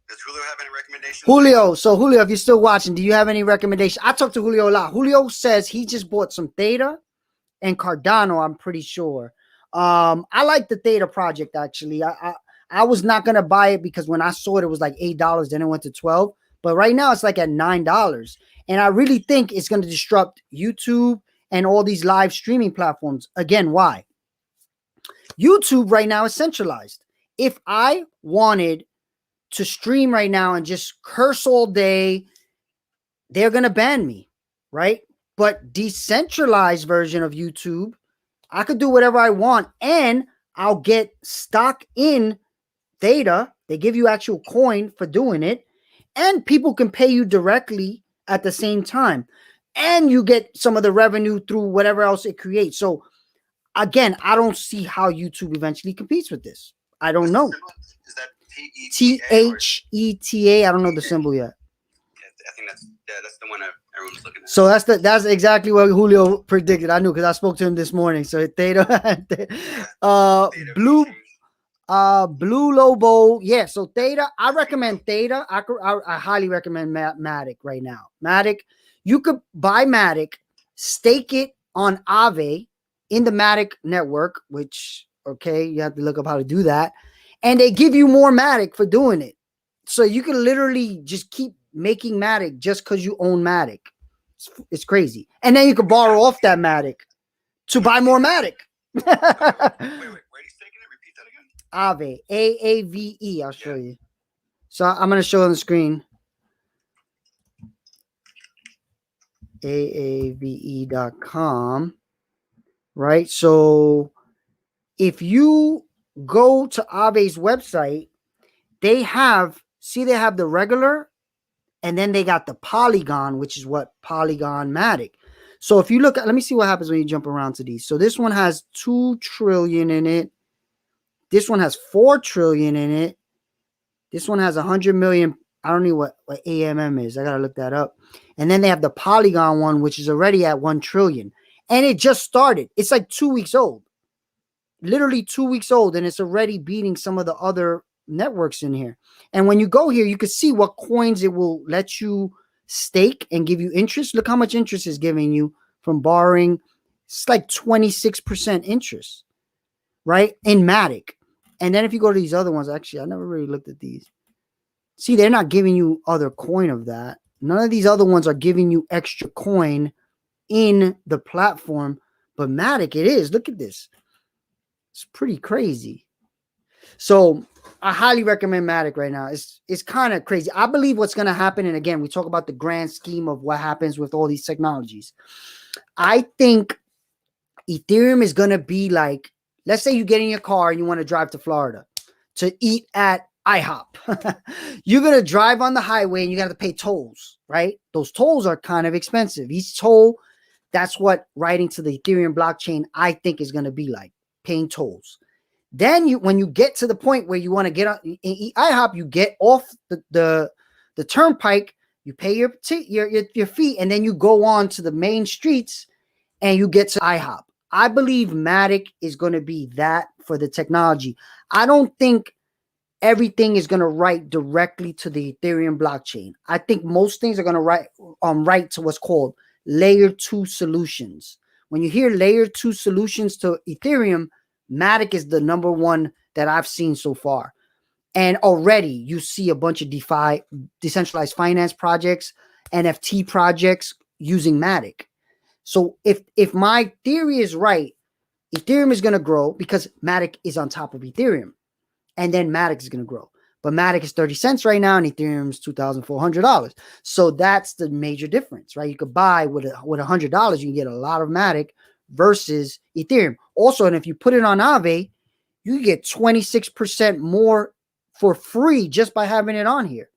Speaker 2: Does Julio have any recommendations?
Speaker 1: Julio, so Julio, if you're still watching, do you have any recommendations? I talked to Julio a lot. Julio says he just bought some Theta and Cardano, I'm pretty sure. I like the Theta project, actually. I was not going to buy it because when I saw it was like $8, then it went to 12. But right now it's like at $9. And I really think it's going to disrupt YouTube and all these live streaming platforms. Again, why? YouTube right now is centralized. If I wanted to stream right now and just curse all day, they're going to ban me, right? But decentralized version of YouTube, I could do whatever I want and I'll get stock in Theta. They give you actual coin for doing it, and people can pay you directly at the same time, and you get some of the revenue through whatever else it creates. So again, I don't see how YouTube eventually competes with this. I don't know.
Speaker 2: Is that
Speaker 1: THETA? I don't know the symbol yet.
Speaker 2: I think that's the one everyone's looking at.
Speaker 1: So that's exactly what Julio predicted. I knew because I spoke to him this morning. So Theta, Blue Lobo. Yeah. So Theta, I recommend Theta. I highly recommend Matic right now. Matic, you could buy Matic, stake it on Aave in the Matic network, which, okay, you have to look up how to do that. And they give you more Matic for doing it. So you can literally just keep making Matic just because you own Matic. It's crazy. And then you can borrow off that Matic to buy more Matic.
Speaker 2: Wait, where are you taking it? Repeat that again.
Speaker 1: Aave, AAVE. I'll show you. So I'm going to show on the screen. AAVE.com. Right? So if you go to Aave's website, they have the regular, and then they got the Polygon, which is what Polygon Matic. So if you look at, let me see what happens when you jump around to these. So this one has 2 trillion in it. This one has 4 trillion in it. This one has 100 million. I don't know what AMM is. I got to look that up. And then they have the Polygon one, which is already at 1 trillion. And it just started. It's like 2 weeks old. Literally 2 weeks old, and it's already beating some of the other networks in here. And when you go here, you can see what coins it will let you stake and give you interest. Look how much interest is giving you from borrowing. It's like 26% interest, right? In Matic. And then if you go to these other ones, actually, I never really looked at these. See, they're not giving you other coin of that. None of these other ones are giving you extra coin in the platform, but Matic, it is. Look at this. It's pretty crazy. So I highly recommend Matic right now. It's kind of crazy. I believe what's going to happen, and again, we talk about the grand scheme of what happens with all these technologies. I think Ethereum is going to be like, let's say you get in your car and you want to drive to Florida to eat at IHOP. You're going to drive on the highway and you got to pay tolls, right? Those tolls are kind of expensive. Each toll That's what writing to the Ethereum blockchain, I think, is going to be like, paying tolls. Then when you get to the point where you want to get on in IHOP, you get off the turnpike, you pay your fee, and then you go on to the main streets and you get to IHOP. I believe Matic is going to be that for the technology. I don't think everything is going to write directly to the Ethereum blockchain. I think most things are going to write to what's called layer 2 solutions. When you hear layer 2 solutions to Ethereum, Matic is the number one that I've seen so far. And already you see a bunch of DeFi, decentralized finance projects, NFT projects using Matic. So if my theory is right, Ethereum is going to grow because Matic is on top of Ethereum. And then Matic is going to grow. But Matic is 30 cents right now, and Ethereum is $2,400. So that's the major difference, right? You could buy with $100, you can get a lot of Matic versus Ethereum. Also, and if you put it on Aave, you get 26% more for free just by having it on here.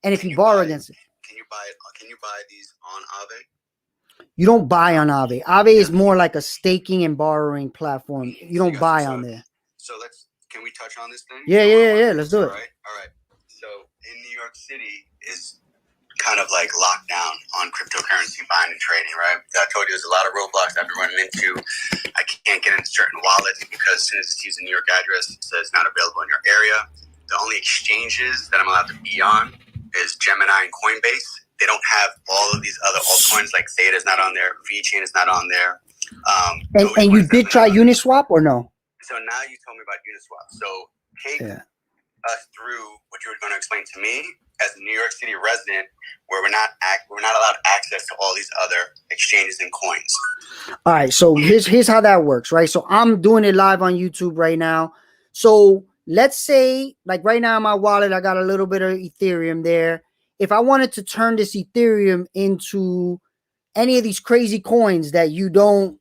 Speaker 1: And if you borrow against it.
Speaker 2: Can you buy these on Aave?
Speaker 1: You don't buy on Aave. Aave is more like a staking and borrowing platform. You don't buy on there.
Speaker 2: So can we touch on this thing?
Speaker 1: Yeah. Let's do it.
Speaker 2: All right. So in New York City is kind of like locked down on cryptocurrency buying and trading, right? I told you there's a lot of roadblocks I've been running into. I can't get into certain wallets because as soon as it sees a New York address, it says not available in your area. The only exchanges that I'm allowed to be on is Gemini and Coinbase. They don't have all of these other altcoins, like Theta is not on there, VeChain is not on there.
Speaker 1: And you did try Uniswap or no?
Speaker 2: So now you told me about Uniswap. So take us through what you were going to explain to me as a New York City resident, where we're not allowed access to all these other exchanges and coins.
Speaker 1: All right, so here's how that works, right? So I'm doing it live on YouTube right now. So let's say, like right now in my wallet, I got a little bit of Ethereum there. If I wanted to turn this Ethereum into any of these crazy coins that you don't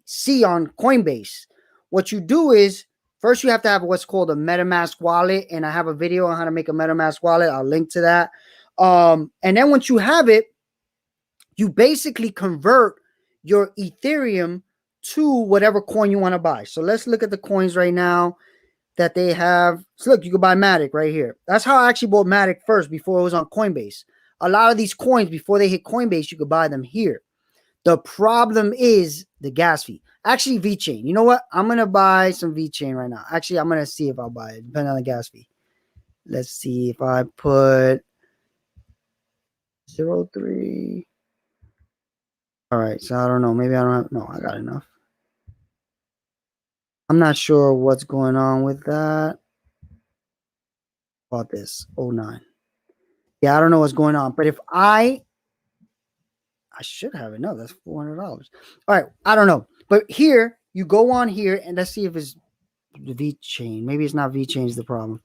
Speaker 1: see on Coinbase, what you do is first you have to have what's called a Metamask wallet, and I have a video on how to make a Metamask wallet. I'll link to that. And then once you have it, you basically convert your Ethereum to whatever coin you want to buy. So let's look at the coins right now that they have. So look, you can buy Matic right here. That's how I actually bought Matic first before it was on Coinbase. A lot of these coins, before they hit Coinbase, you could buy them here. The problem is the gas fee. Actually, VeChain. You know what? I'm going to buy some VeChain right now. Actually, I'm going to see if I'll buy it, depending on the gas fee. Let's see if I put 0.3. All right, so I don't know. Maybe I don't have. No, I got enough. I'm not sure what's going on with that. About this 09. Yeah, I don't know what's going on. But if I should have it. No, that's $400. All right, I don't know. But here, you go on here, and let's see if it's the VeChain. Maybe it's not VeChain is the problem.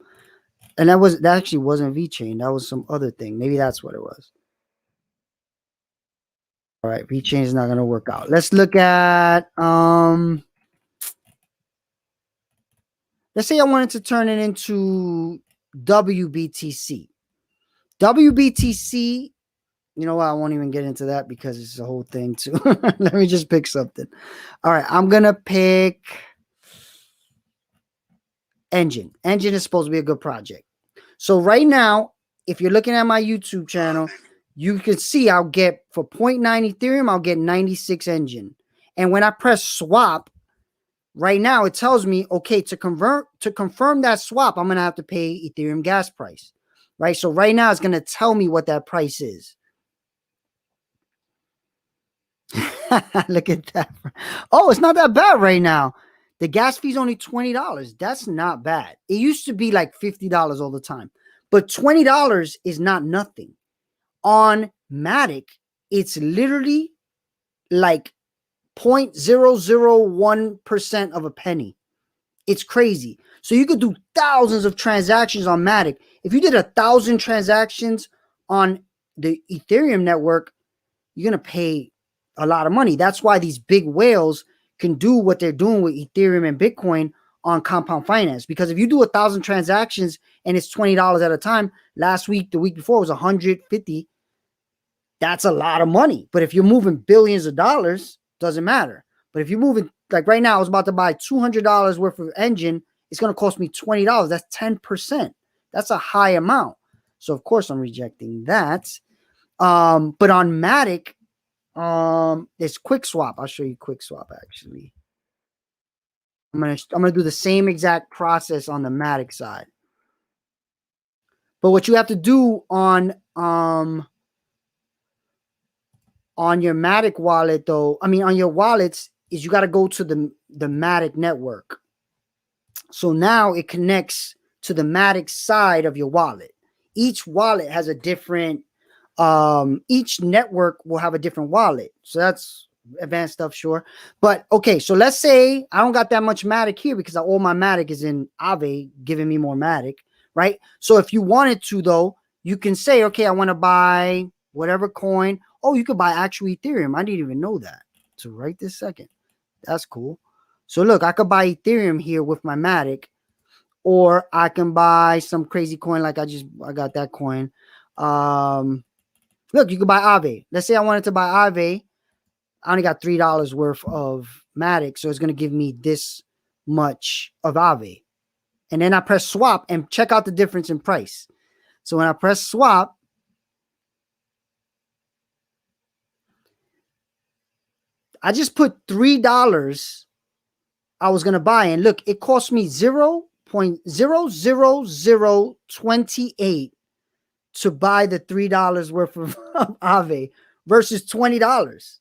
Speaker 1: And that actually wasn't VeChain. That was some other thing. Maybe that's what it was. All right, VeChain is not going to work out. Let's look at, let's say I wanted to turn it into WBTC. WBTC, you know what? I won't even get into that because it's a whole thing too. Let me just pick something. All right, I'm going to pick Engine. Engine is supposed to be a good project. So right now, if you're looking at my YouTube channel, you can see I'll get for 0.9 Ethereum, I'll get 96 Engine. And when I press swap, right now it tells me, okay, to confirm that swap, I'm going to have to pay Ethereum gas price. Right? So right now it's going to tell me what that price is. Look at that. Oh, it's not that bad right now. The gas fee is only $20. That's not bad. It used to be like $50 all the time. But $20 is not nothing. On Matic, it's literally like 0.001% of a penny. It's crazy. So you could do thousands of transactions on Matic. If you did 1,000 transactions on the Ethereum network, you're going to pay a lot of money. That's why these big whales can do what they're doing with Ethereum and Bitcoin on Compound.finance. Because if you do 1,000 transactions and it's $20 at a time, last week, the week before, it was 150. that's a lot of money. But if you're moving billions of dollars, doesn't matter. But if you're moving, like right now, I was about to buy $200 worth of engine. It's going to cost me $20. That's 10%. That's a high amount. So of course I'm rejecting that. But on Matic, there's Quickswap. I'll show you Quickswap actually. I'm gonna do the same exact process on the Matic side. But what you have to do on your Matic wallet, though, I mean on your wallets, is you got to go to the Matic network. So now it connects to the Matic side of your wallet. Each wallet has a different, each network will have a different wallet. So that's advanced stuff, sure. But okay, so let's say I don't got that much Matic here because all my Matic is in Aave, giving me more Matic, right? So if you wanted to, though, you can say, okay, I want to buy whatever coin. Oh, you could buy actual Ethereum. I didn't even know that. So right this second. That's cool. So look, I could buy Ethereum here with my Matic, or I can buy some crazy coin like I got that coin. Look, you can buy Aave. Let's say I wanted to buy Aave. I only got $3 worth of Matic, so it's going to give me this much of Aave. And then I press swap and check out the difference in price. So when I press swap, I just put $3 I was going to buy. And look, it cost me 0.00028 to buy the $3 worth of Aave versus $20.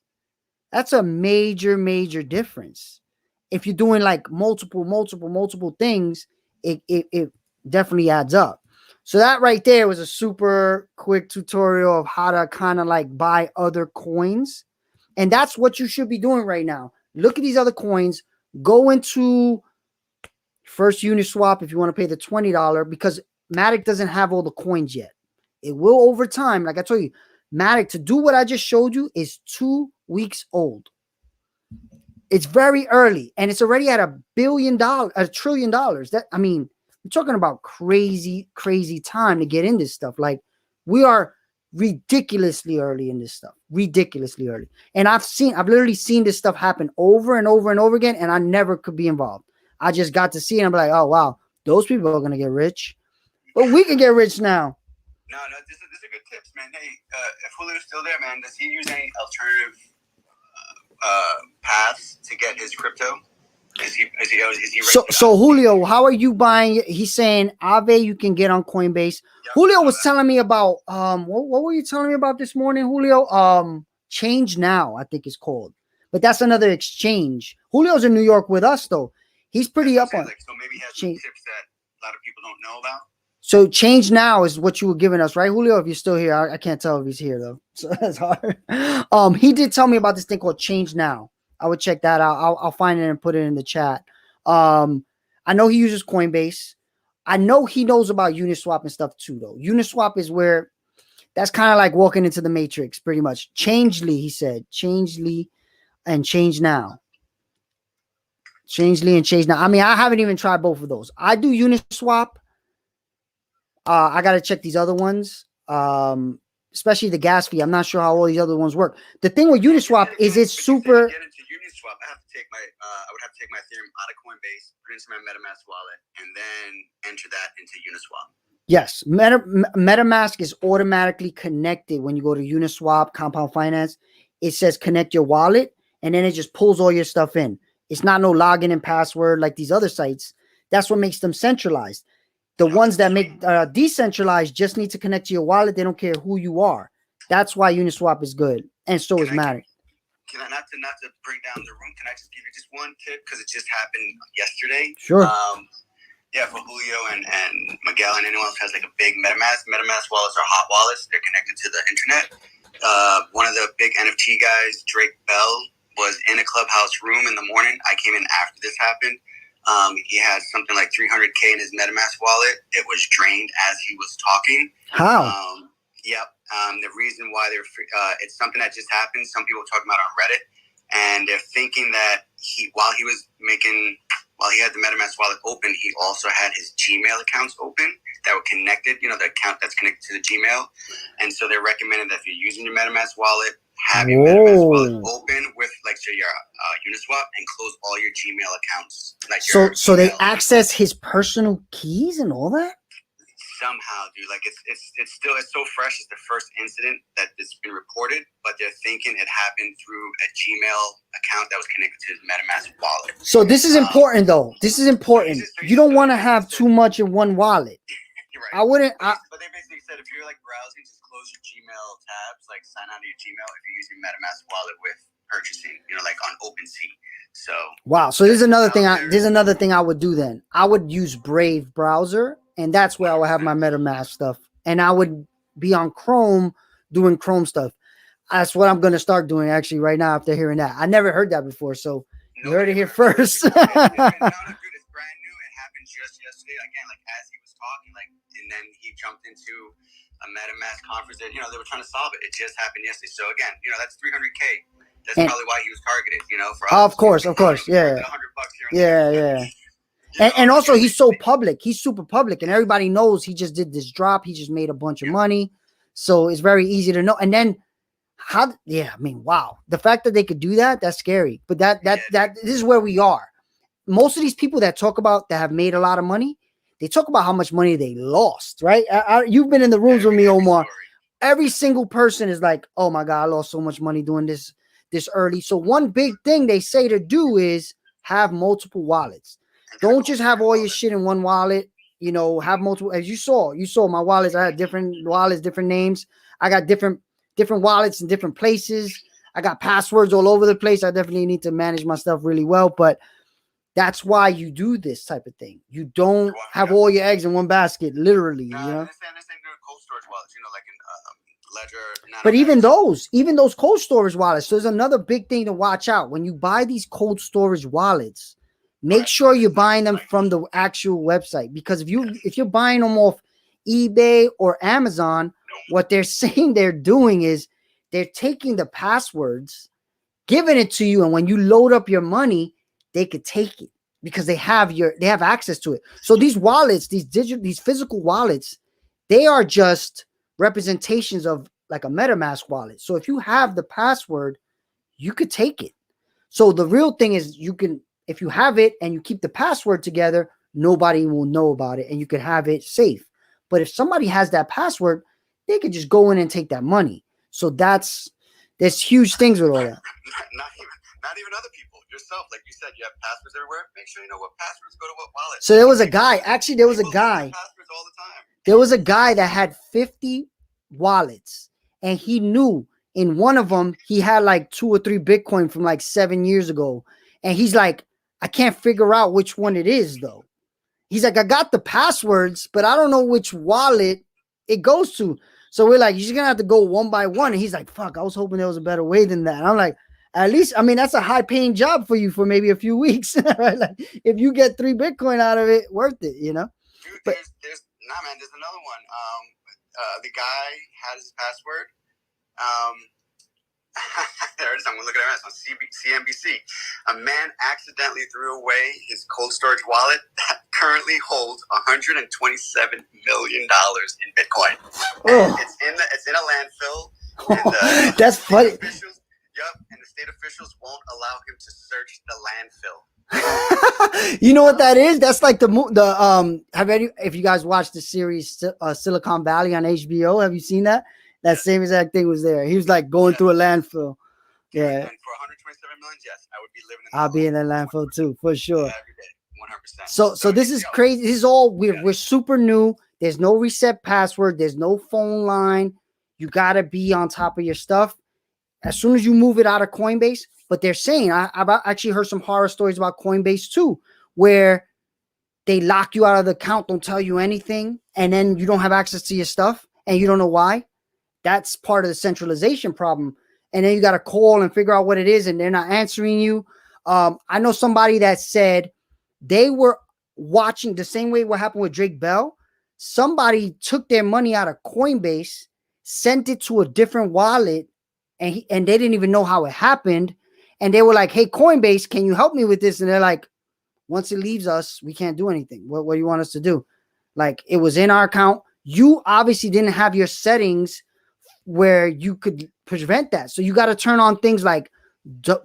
Speaker 1: That's a major, major difference. If you're doing like multiple things, it definitely adds up. So that right there was a super quick tutorial of how to kind of like buy other coins. And that's what you should be doing right now. Look at these other coins. Go into first Uniswap if you want to pay the $20 because Matic doesn't have all the coins yet. It will over time. Like I told you, Matic, to do what I just showed you, is 2 weeks old. It's very early, and it's already at $1 trillion. That, I mean, we're talking about crazy time to get in this stuff. Like, we are ridiculously early in this stuff. Ridiculously early. And I've literally seen this stuff happen over and over and over again, and I never could be involved. I just got to see it and I'm like, oh wow, those people are gonna get rich. But we can get rich now.
Speaker 2: No, this is a good tips, man. Hey, if Julio's still there, man, does he use any alternative paths to get his crypto? Is he
Speaker 1: so Julio, how are you buying? He's saying Aave you can get on Coinbase. Yep, Julio was telling me about what were you telling me about this morning, Julio? Change Now, I think it's called. But that's another exchange. Julio's in New York with us though. He's pretty up on.
Speaker 2: So maybe he has some tips that a lot of people don't know about.
Speaker 1: So Change Now is what you were giving us, right, Julio? If you're still here, I can't tell if he's here though, so that's hard. He did tell me about this thing called Change Now. I would check that out. I'll find it and put it in the chat. I know he uses Coinbase. I know he knows about Uniswap and stuff too, though. Uniswap is where that's kind of like walking into the Matrix, pretty much. Changely, he said. Changely and Change Now. Changely and Change Now. I mean, I haven't even tried both of those. I do Uniswap. I got to check these other ones, especially the gas fee. I'm not sure how all these other ones work. The thing with Uniswap is it's super.
Speaker 2: To get into Uniswap, I would have to take my Ethereum out of Coinbase, put it into my Metamask wallet, and then enter that into Uniswap.
Speaker 1: Yes, Metamask is automatically connected when you go to Uniswap, Compound.finance. It says connect your wallet, and then it just pulls all your stuff in. It's not no login and password like these other sites. That's what makes them centralized. The ones that make decentralized just need to connect to your wallet. They don't care who you are. That's why Uniswap is good, and so is Matic.
Speaker 2: Can I not to bring down the room? Can I just give you just one tip because it just happened yesterday?
Speaker 1: Sure.
Speaker 2: Yeah, for Julio and Miguel and anyone else who has like a big Metamask wallets are hot wallets. They're connected to the internet. One of the big NFT guys, Drake Bell, was in a Clubhouse room in the morning. I came in after this happened. He has something like 300K in his MetaMask wallet. It was drained as he was talking.
Speaker 1: How?
Speaker 2: Yep. The reason why it's something that just happened. Some people talking about on Reddit, and they're thinking that while he was making while he had the MetaMask wallet open, he also had his Gmail accounts open that were connected, the account that's connected to the Gmail. And so they're recommending that if you're using your MetaMask wallet, have your MetaMask wallet open with, like, say, your Uniswap, and close all your Gmail accounts. Like,
Speaker 1: so they access his personal keys and all that?
Speaker 2: Somehow, dude, like it's still so fresh. It's the first incident that it's been reported, but they're thinking it happened through a Gmail account that was connected to his MetaMask wallet.
Speaker 1: So this is important, though. This is important. You don't want to have too much in one wallet.
Speaker 2: Right.
Speaker 1: I wouldn't.
Speaker 2: But they basically said if you're like browsing, just close your Gmail tabs, like sign out of your Gmail if you're using MetaMask wallet with purchasing, like on OpenSea. So
Speaker 1: wow. So there's another thing. There's another thing I would do then. I would use Brave browser. And that's where I would have my MetaMask stuff. And I would be on Chrome doing Chrome stuff. That's what I'm going to start doing actually right now after hearing that. I never heard that before. So you heard it here first.
Speaker 2: It's brand new. It happened just yesterday. Again, like as he was talking, like, and then he jumped into a MetaMask conference that, they were trying to solve it. It just happened yesterday. So again, that's 300K. That's probably why he was targeted, for
Speaker 1: of course. Yeah.
Speaker 2: $100 here.
Speaker 1: Yeah. And also he's so public. He's super public, and everybody knows he just did this drop. He just made a bunch of money. So it's very easy to know. And then wow. The fact that they could do that, that's scary. But this is where we are. Most of these people that talk about that have made a lot of money, they talk about how much money they lost, right? You've been in the rooms with me, Omar. Every single person is like, oh my God, I lost so much money doing this early. So one big thing they say to do is have multiple wallets. Don't just have all your shit in one wallet, have multiple. As you saw my wallets. I had different wallets, different names. I got different wallets in different places. I got passwords all over the place. I definitely need to manage my stuff really well, but that's why you do this type of thing. You don't have all your eggs in one basket, literally,
Speaker 2: I understand doing cold storage wallets, like in Ledger.
Speaker 1: But even those cold storage wallets. So there's another big thing to watch out. When you buy these cold storage wallets, make sure you're buying them from the actual website, because if you're buying them off eBay or Amazon, what they're saying they're doing is they're taking the passwords, giving it to you, and when you load up your money, they could take it because they have access to it. So these wallets, these physical wallets, they are just representations of like a MetaMask wallet. So if you have the password, you could take it. So the real thing is if you have it and you keep the password together, nobody will know about it and you can have it safe. But if somebody has that password, they could just go in and take that money. So there's huge things with all that.
Speaker 2: Not even other people. Yourself, like you said, you have passwords everywhere. Make sure you know what passwords go to what wallet.
Speaker 1: So there was a guy. Actually, there was a guy.
Speaker 2: Passwords all the time.
Speaker 1: There was a guy that had 50 wallets, and he knew in one of them he had like 2 or 3 Bitcoin from like 7 years ago, and he's like, I can't figure out which one it is though. He's like, I got the passwords, but I don't know which wallet it goes to. So we're like, you're just gonna have to go one by one. And he's like, fuck, I was hoping there was a better way than that. And I'm like, at least, that's a high paying job for you for maybe a few weeks, right? Like if you get 3 Bitcoin out of it, worth it,
Speaker 2: Dude,
Speaker 1: But
Speaker 2: there's another one. The guy had his password. There it is. I'm gonna look at it on CNBC. A man accidentally threw away his cold storage wallet that currently holds $127 million in Bitcoin. It's in a landfill.
Speaker 1: That's funny.
Speaker 2: And the state officials won't allow him to search the landfill.
Speaker 1: You know what that is? That's like if you guys watched the series Silicon Valley on HBO, have you seen that? That same exact thing was there. He was like going through a landfill. Yeah.
Speaker 2: And for $127 million, yes, I would be living in
Speaker 1: I'll be in that landfill too, for sure.
Speaker 2: Every day, 100%.
Speaker 1: So this is crazy. This is all we're super new. There's no reset password. There's no phone line. You gotta be on top of your stuff. As soon as you move it out of Coinbase, but they're saying, I've actually heard some horror stories about Coinbase too, where they lock you out of the account, don't tell you anything, and then you don't have access to your stuff, and you don't know why. That's part of the centralization problem. And then you got to call and figure out what it is, and they're not answering you. I know somebody that said they were watching the same way what happened with Drake Bell. Somebody took their money out of Coinbase, sent it to a different wallet, and they didn't even know how it happened. And they were like, hey, Coinbase, can you help me with this? And they're like, Once it leaves us, we can't do anything. What do you want us to do? Like, it was in our account. You obviously didn't have your settings where you could prevent that. So you got to turn on things like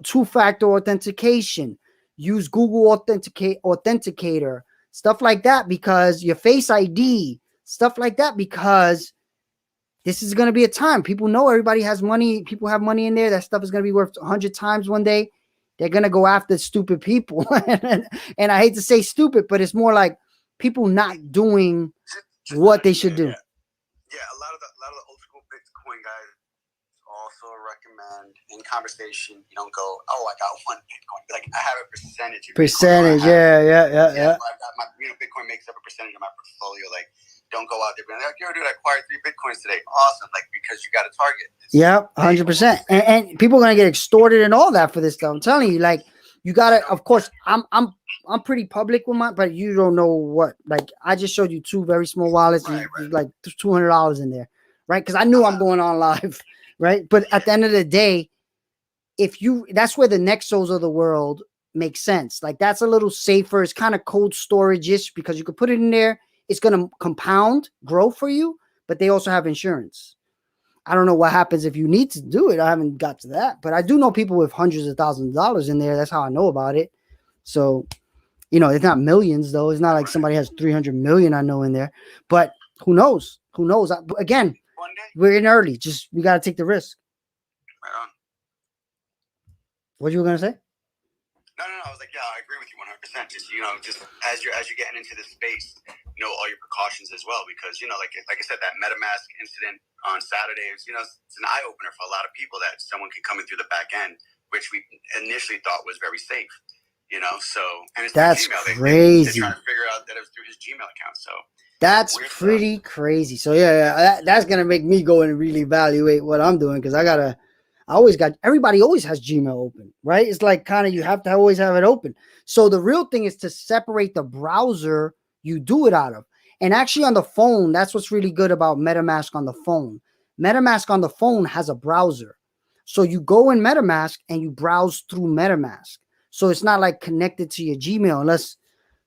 Speaker 1: two-factor authentication, use Google Authenticator, stuff like that, because your Face ID, stuff like that, because this is going to be a time. People know everybody has money. People have money in there. That stuff is going to be worth 100 times one day. They're going to go after stupid people. And I hate to say stupid, but it's more like people not doing what they should do.
Speaker 2: Yeah, a lot of the old school Bitcoin guys also recommend in conversation, you don't go, oh, I got one Bitcoin. Like, I have a percentage of
Speaker 1: Percentage, yeah.
Speaker 2: I've got my, Bitcoin makes up a percentage of my portfolio. Like, don't go out there being like, yo, dude, I acquired 3 Bitcoins today. Awesome. Like, because you got a target.
Speaker 1: Yep, 100%. And people are gonna get extorted and all that for this stuff. I'm telling you, like, you gotta, of course, I'm pretty public with mine, but you don't know what. Like, I just showed you 2 very small wallets, right. Like $200 in there, right? Because I knew I'm going on live, right? But at the end of the day, that's where the Nexos of the world makes sense. Like, that's a little safer. It's kind of cold storage-ish because you could put it in there. It's gonna compound, grow for you, but they also have insurance. I don't know what happens if you need to do it. I haven't got to that, but I do know people with hundreds of thousands of dollars in there. That's how I know about it. So, it's not millions though. It's not like somebody has 300 million I know in there, but who knows? Again, we're in early. We got to take the risk.
Speaker 2: Right on.
Speaker 1: What you were going to say?
Speaker 2: No. I was like, yeah, I agree with you 100%. Just, just as you're getting into this space, all your precautions as well, because, like I said, that MetaMask incident on Saturday is, it's an eye opener for a lot of people that someone can come in through the back end, which we initially thought was very safe, so, and it's
Speaker 1: that's
Speaker 2: Gmail.
Speaker 1: Crazy.
Speaker 2: They're trying to figure out that it was through his Gmail account. So
Speaker 1: that's pretty crazy. So that's going to make me go and really evaluate what I'm doing. Cause everybody always has Gmail open, right? It's like kind of, you have to always have it open. So the real thing is to separate the browser you do it out of. And actually on the phone, that's what's really good about MetaMask on the phone. MetaMask on the phone has a browser. So you go in MetaMask and you browse through MetaMask. So it's not like connected to your Gmail unless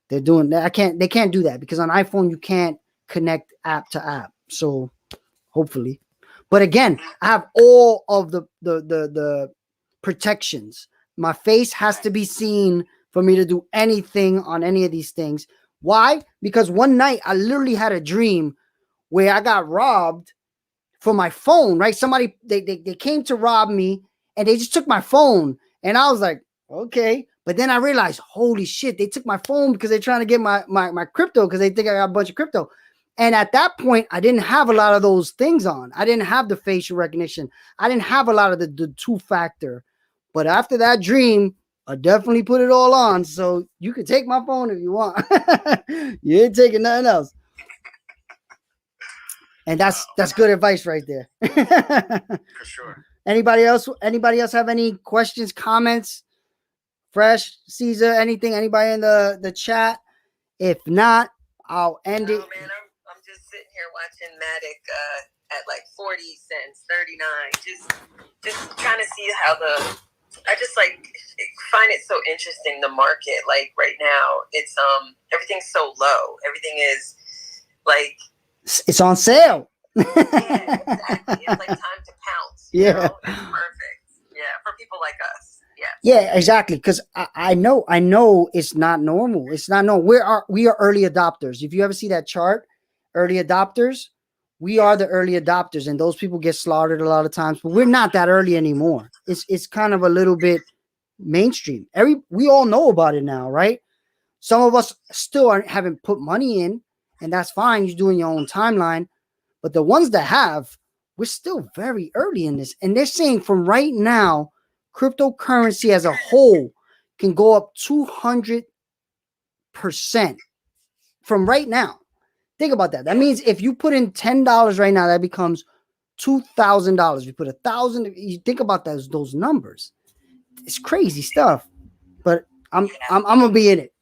Speaker 1: they're doing that. They can't do that because on iPhone, you can't connect app to app. So hopefully. But again, I have all of the protections. My face has to be seen for me to do anything on any of these things. Why? Because one night I literally had a dream where I got robbed for my phone, right? Somebody, they came to rob me and they just took my phone. And I was like, okay. But then I realized, holy shit, they took my phone because they're trying to get my crypto because they think I got a bunch of crypto. And at that point, I didn't have a lot of those things on. I didn't have the facial recognition. I didn't have a lot of the 2-factor. But after that dream, I definitely put it all on. So you can take my phone if you want. You ain't taking nothing else. And that's good advice right there.
Speaker 2: For sure.
Speaker 1: Anybody else have any questions, comments? Fresh, Caesar, anything? Anybody in the chat? If not, I'll end it.
Speaker 5: Man, I'm just sitting here watching Matic at like 40 cents, 39. Just trying to see how I just find it so interesting, the market. Like right now, it's everything's so low. Everything is like
Speaker 1: it's on sale.
Speaker 5: Yeah, exactly. It's like time to pounce.
Speaker 1: Yeah.
Speaker 5: It's perfect. Yeah, for people like us.
Speaker 1: Yeah, exactly. Because I know it's not normal. It's not normal. We are early adopters. If you ever see that chart, early adopters, we are the early adopters, and those people get slaughtered a lot of times. But we're not that early anymore. It's kind of a little bit mainstream. We all know about it now, right? Some of us still haven't put money in, and that's fine. You're doing your own timeline. But the ones that have, we're still very early in this, and they're saying from right now, cryptocurrency as a whole can go up 200% from right now. Think about that. That means if you put in $10 right now, that becomes $2,000. You put $1,000. You think about those numbers. It's crazy stuff. But I'm gonna be in it.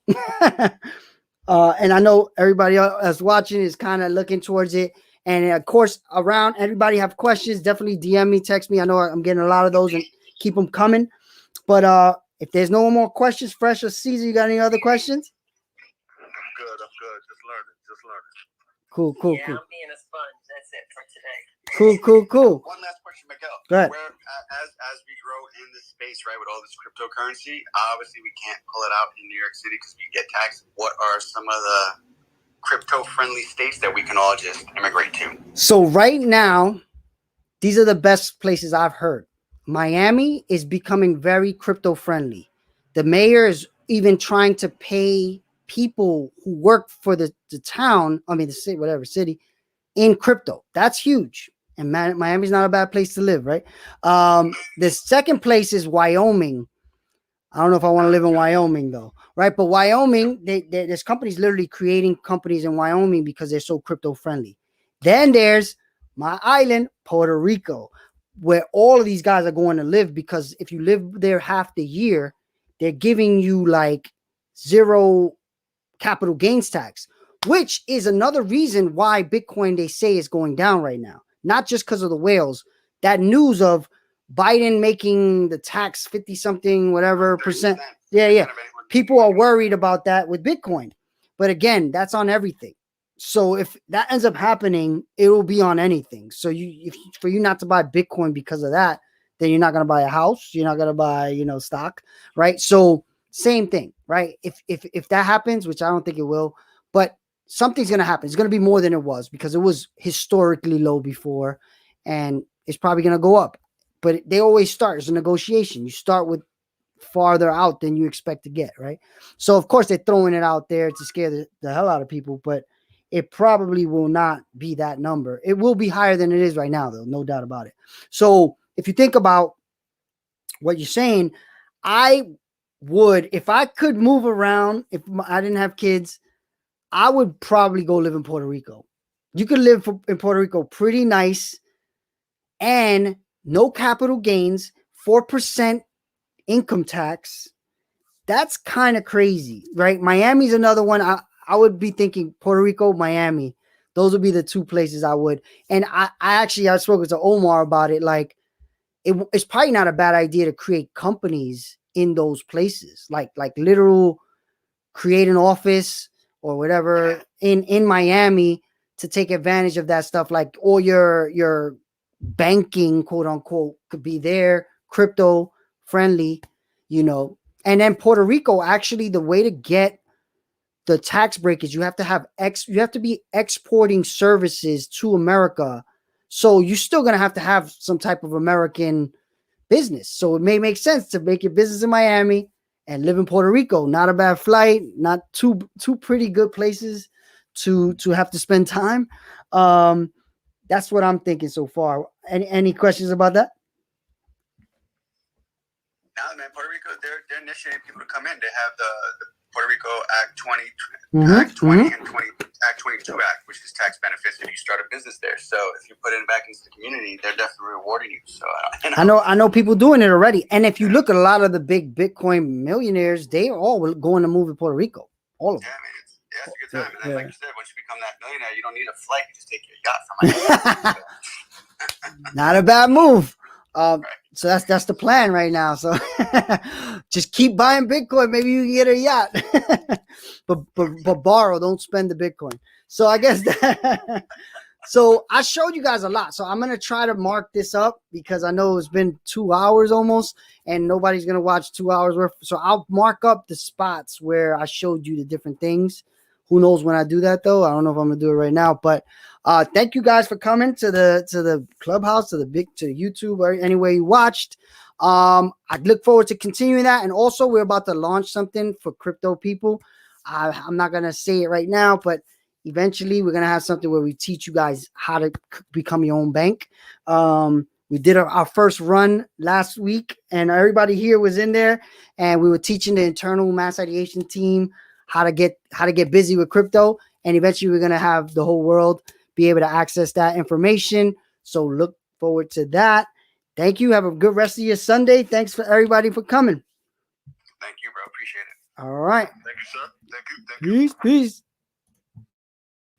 Speaker 1: And I know everybody else watching is kind of looking towards it. And of course, around everybody have questions. Definitely DM me, text me. I know I'm getting a lot of those and keep them coming. But If there's no more questions, Fresh or Caesar, you got any other questions?
Speaker 3: I'm good. Just learning.
Speaker 1: Cool.
Speaker 5: I'm being a sponge. That's it for today.
Speaker 1: Cool.
Speaker 2: One last question, Miguel.
Speaker 1: Go ahead.
Speaker 2: Where, as we grow in this space, right, with all this cryptocurrency, obviously we can't pull it out in New York City because we get taxed. What are some of the crypto-friendly states that we can all just immigrate to?
Speaker 1: So right now, these are the best places I've heard. Miami is becoming very crypto-friendly. The mayor is even trying to pay people who work for the town, the city, whatever city, in crypto. That's huge. And Miami's not a bad place to live, right? The second place is Wyoming. I don't know if I want to live in Wyoming though, right? But Wyoming, there's companies literally creating companies in Wyoming because they're so crypto friendly. Then there's my island, Puerto Rico, where all of these guys are going to live, because if you live there half the year, they're giving you like 0 capital gains tax, which is another reason why Bitcoin, they say, is going down right now. Not just because of the whales. That news of Biden making the tax 50 something, whatever percent. Yeah. People are worried about that with Bitcoin. But again, that's on everything. So if that ends up happening, it will be on anything. So for you not to buy Bitcoin because of that, then you're not going to buy a house. You're not going to buy, stock, right? So same thing, right? If that happens, which I don't think it will, but something's going to happen. It's going to be more than it was, because it was historically low before, and it's probably going to go up. But they always start as a negotiation. You start with farther out than you expect to get, right? So of course they're throwing it out there to scare the hell out of people, but it probably will not be that number. It will be higher than it is right now, though, no doubt about it. So if you think about what you're saying, I would, if I could move around, if I didn't have kids, I would probably go live in Puerto Rico. You could live in Puerto Rico pretty nice, and no capital gains, 4% income tax. That's kind of crazy, right? Miami's another one. I would be thinking Puerto Rico, Miami. Those would be the 2 places I would. And I spoke to Omar about it. Like, it's probably not a bad idea to create companies in those places, like literal create an office or whatever in Miami to take advantage of that stuff. Like, all your banking, quote unquote, could be there, crypto friendly, And then Puerto Rico, actually, the way to get the tax break is you have to be exporting services to America. So you're still going to have some type of American business. So it may make sense to make your business in Miami and live in Puerto Rico. Not a bad flight, not two pretty good places to have to spend time. That's what I'm thinking so far. Any questions about that?
Speaker 2: No, man, Puerto Rico, they're initiating people to come in. They have the Puerto Rico Act 20, Act 20 and Act 22 Act, which is tax benefits if you start a business there. So if you put it back into the community, they're definitely rewarding you. So
Speaker 1: I know people doing it already. And if you look at a lot of the big Bitcoin millionaires, they are all going to move to Puerto Rico. All of them.
Speaker 2: Yeah, man, it's a good time. And then, like you said, once you become that millionaire, you don't need a flight. You just take your yacht from Miami.
Speaker 1: Not a bad move. So that's the plan right now. So just keep buying Bitcoin. Maybe you can get a yacht, but borrow. Don't spend the Bitcoin. So I guess that. So I showed you guys a lot. So I'm gonna try to mark this up, because I know it's been 2 hours almost, and nobody's gonna watch 2 hours worth. So I'll mark up the spots where I showed you the different things. Who knows when I do that though? I don't know if I'm gonna do it right now, but thank you guys for coming to the Clubhouse, to YouTube, or anywhere you watched. I look forward to continuing that, and also we're about to launch something for crypto people. I'm not gonna say it right now, but eventually we're gonna have something where we teach you guys how to become your own bank. We did our first run last week, and everybody here was in there, and we were teaching the internal mass ideation team how to get busy with crypto, and eventually we're going to have the whole world be able to access that information. So look forward to that. Thank you. Have a good rest of your Sunday. Thanks for everybody for coming.
Speaker 2: Thank you, bro. Appreciate it.
Speaker 1: All right.
Speaker 3: Thank you, sir. Thank you.
Speaker 1: Peace.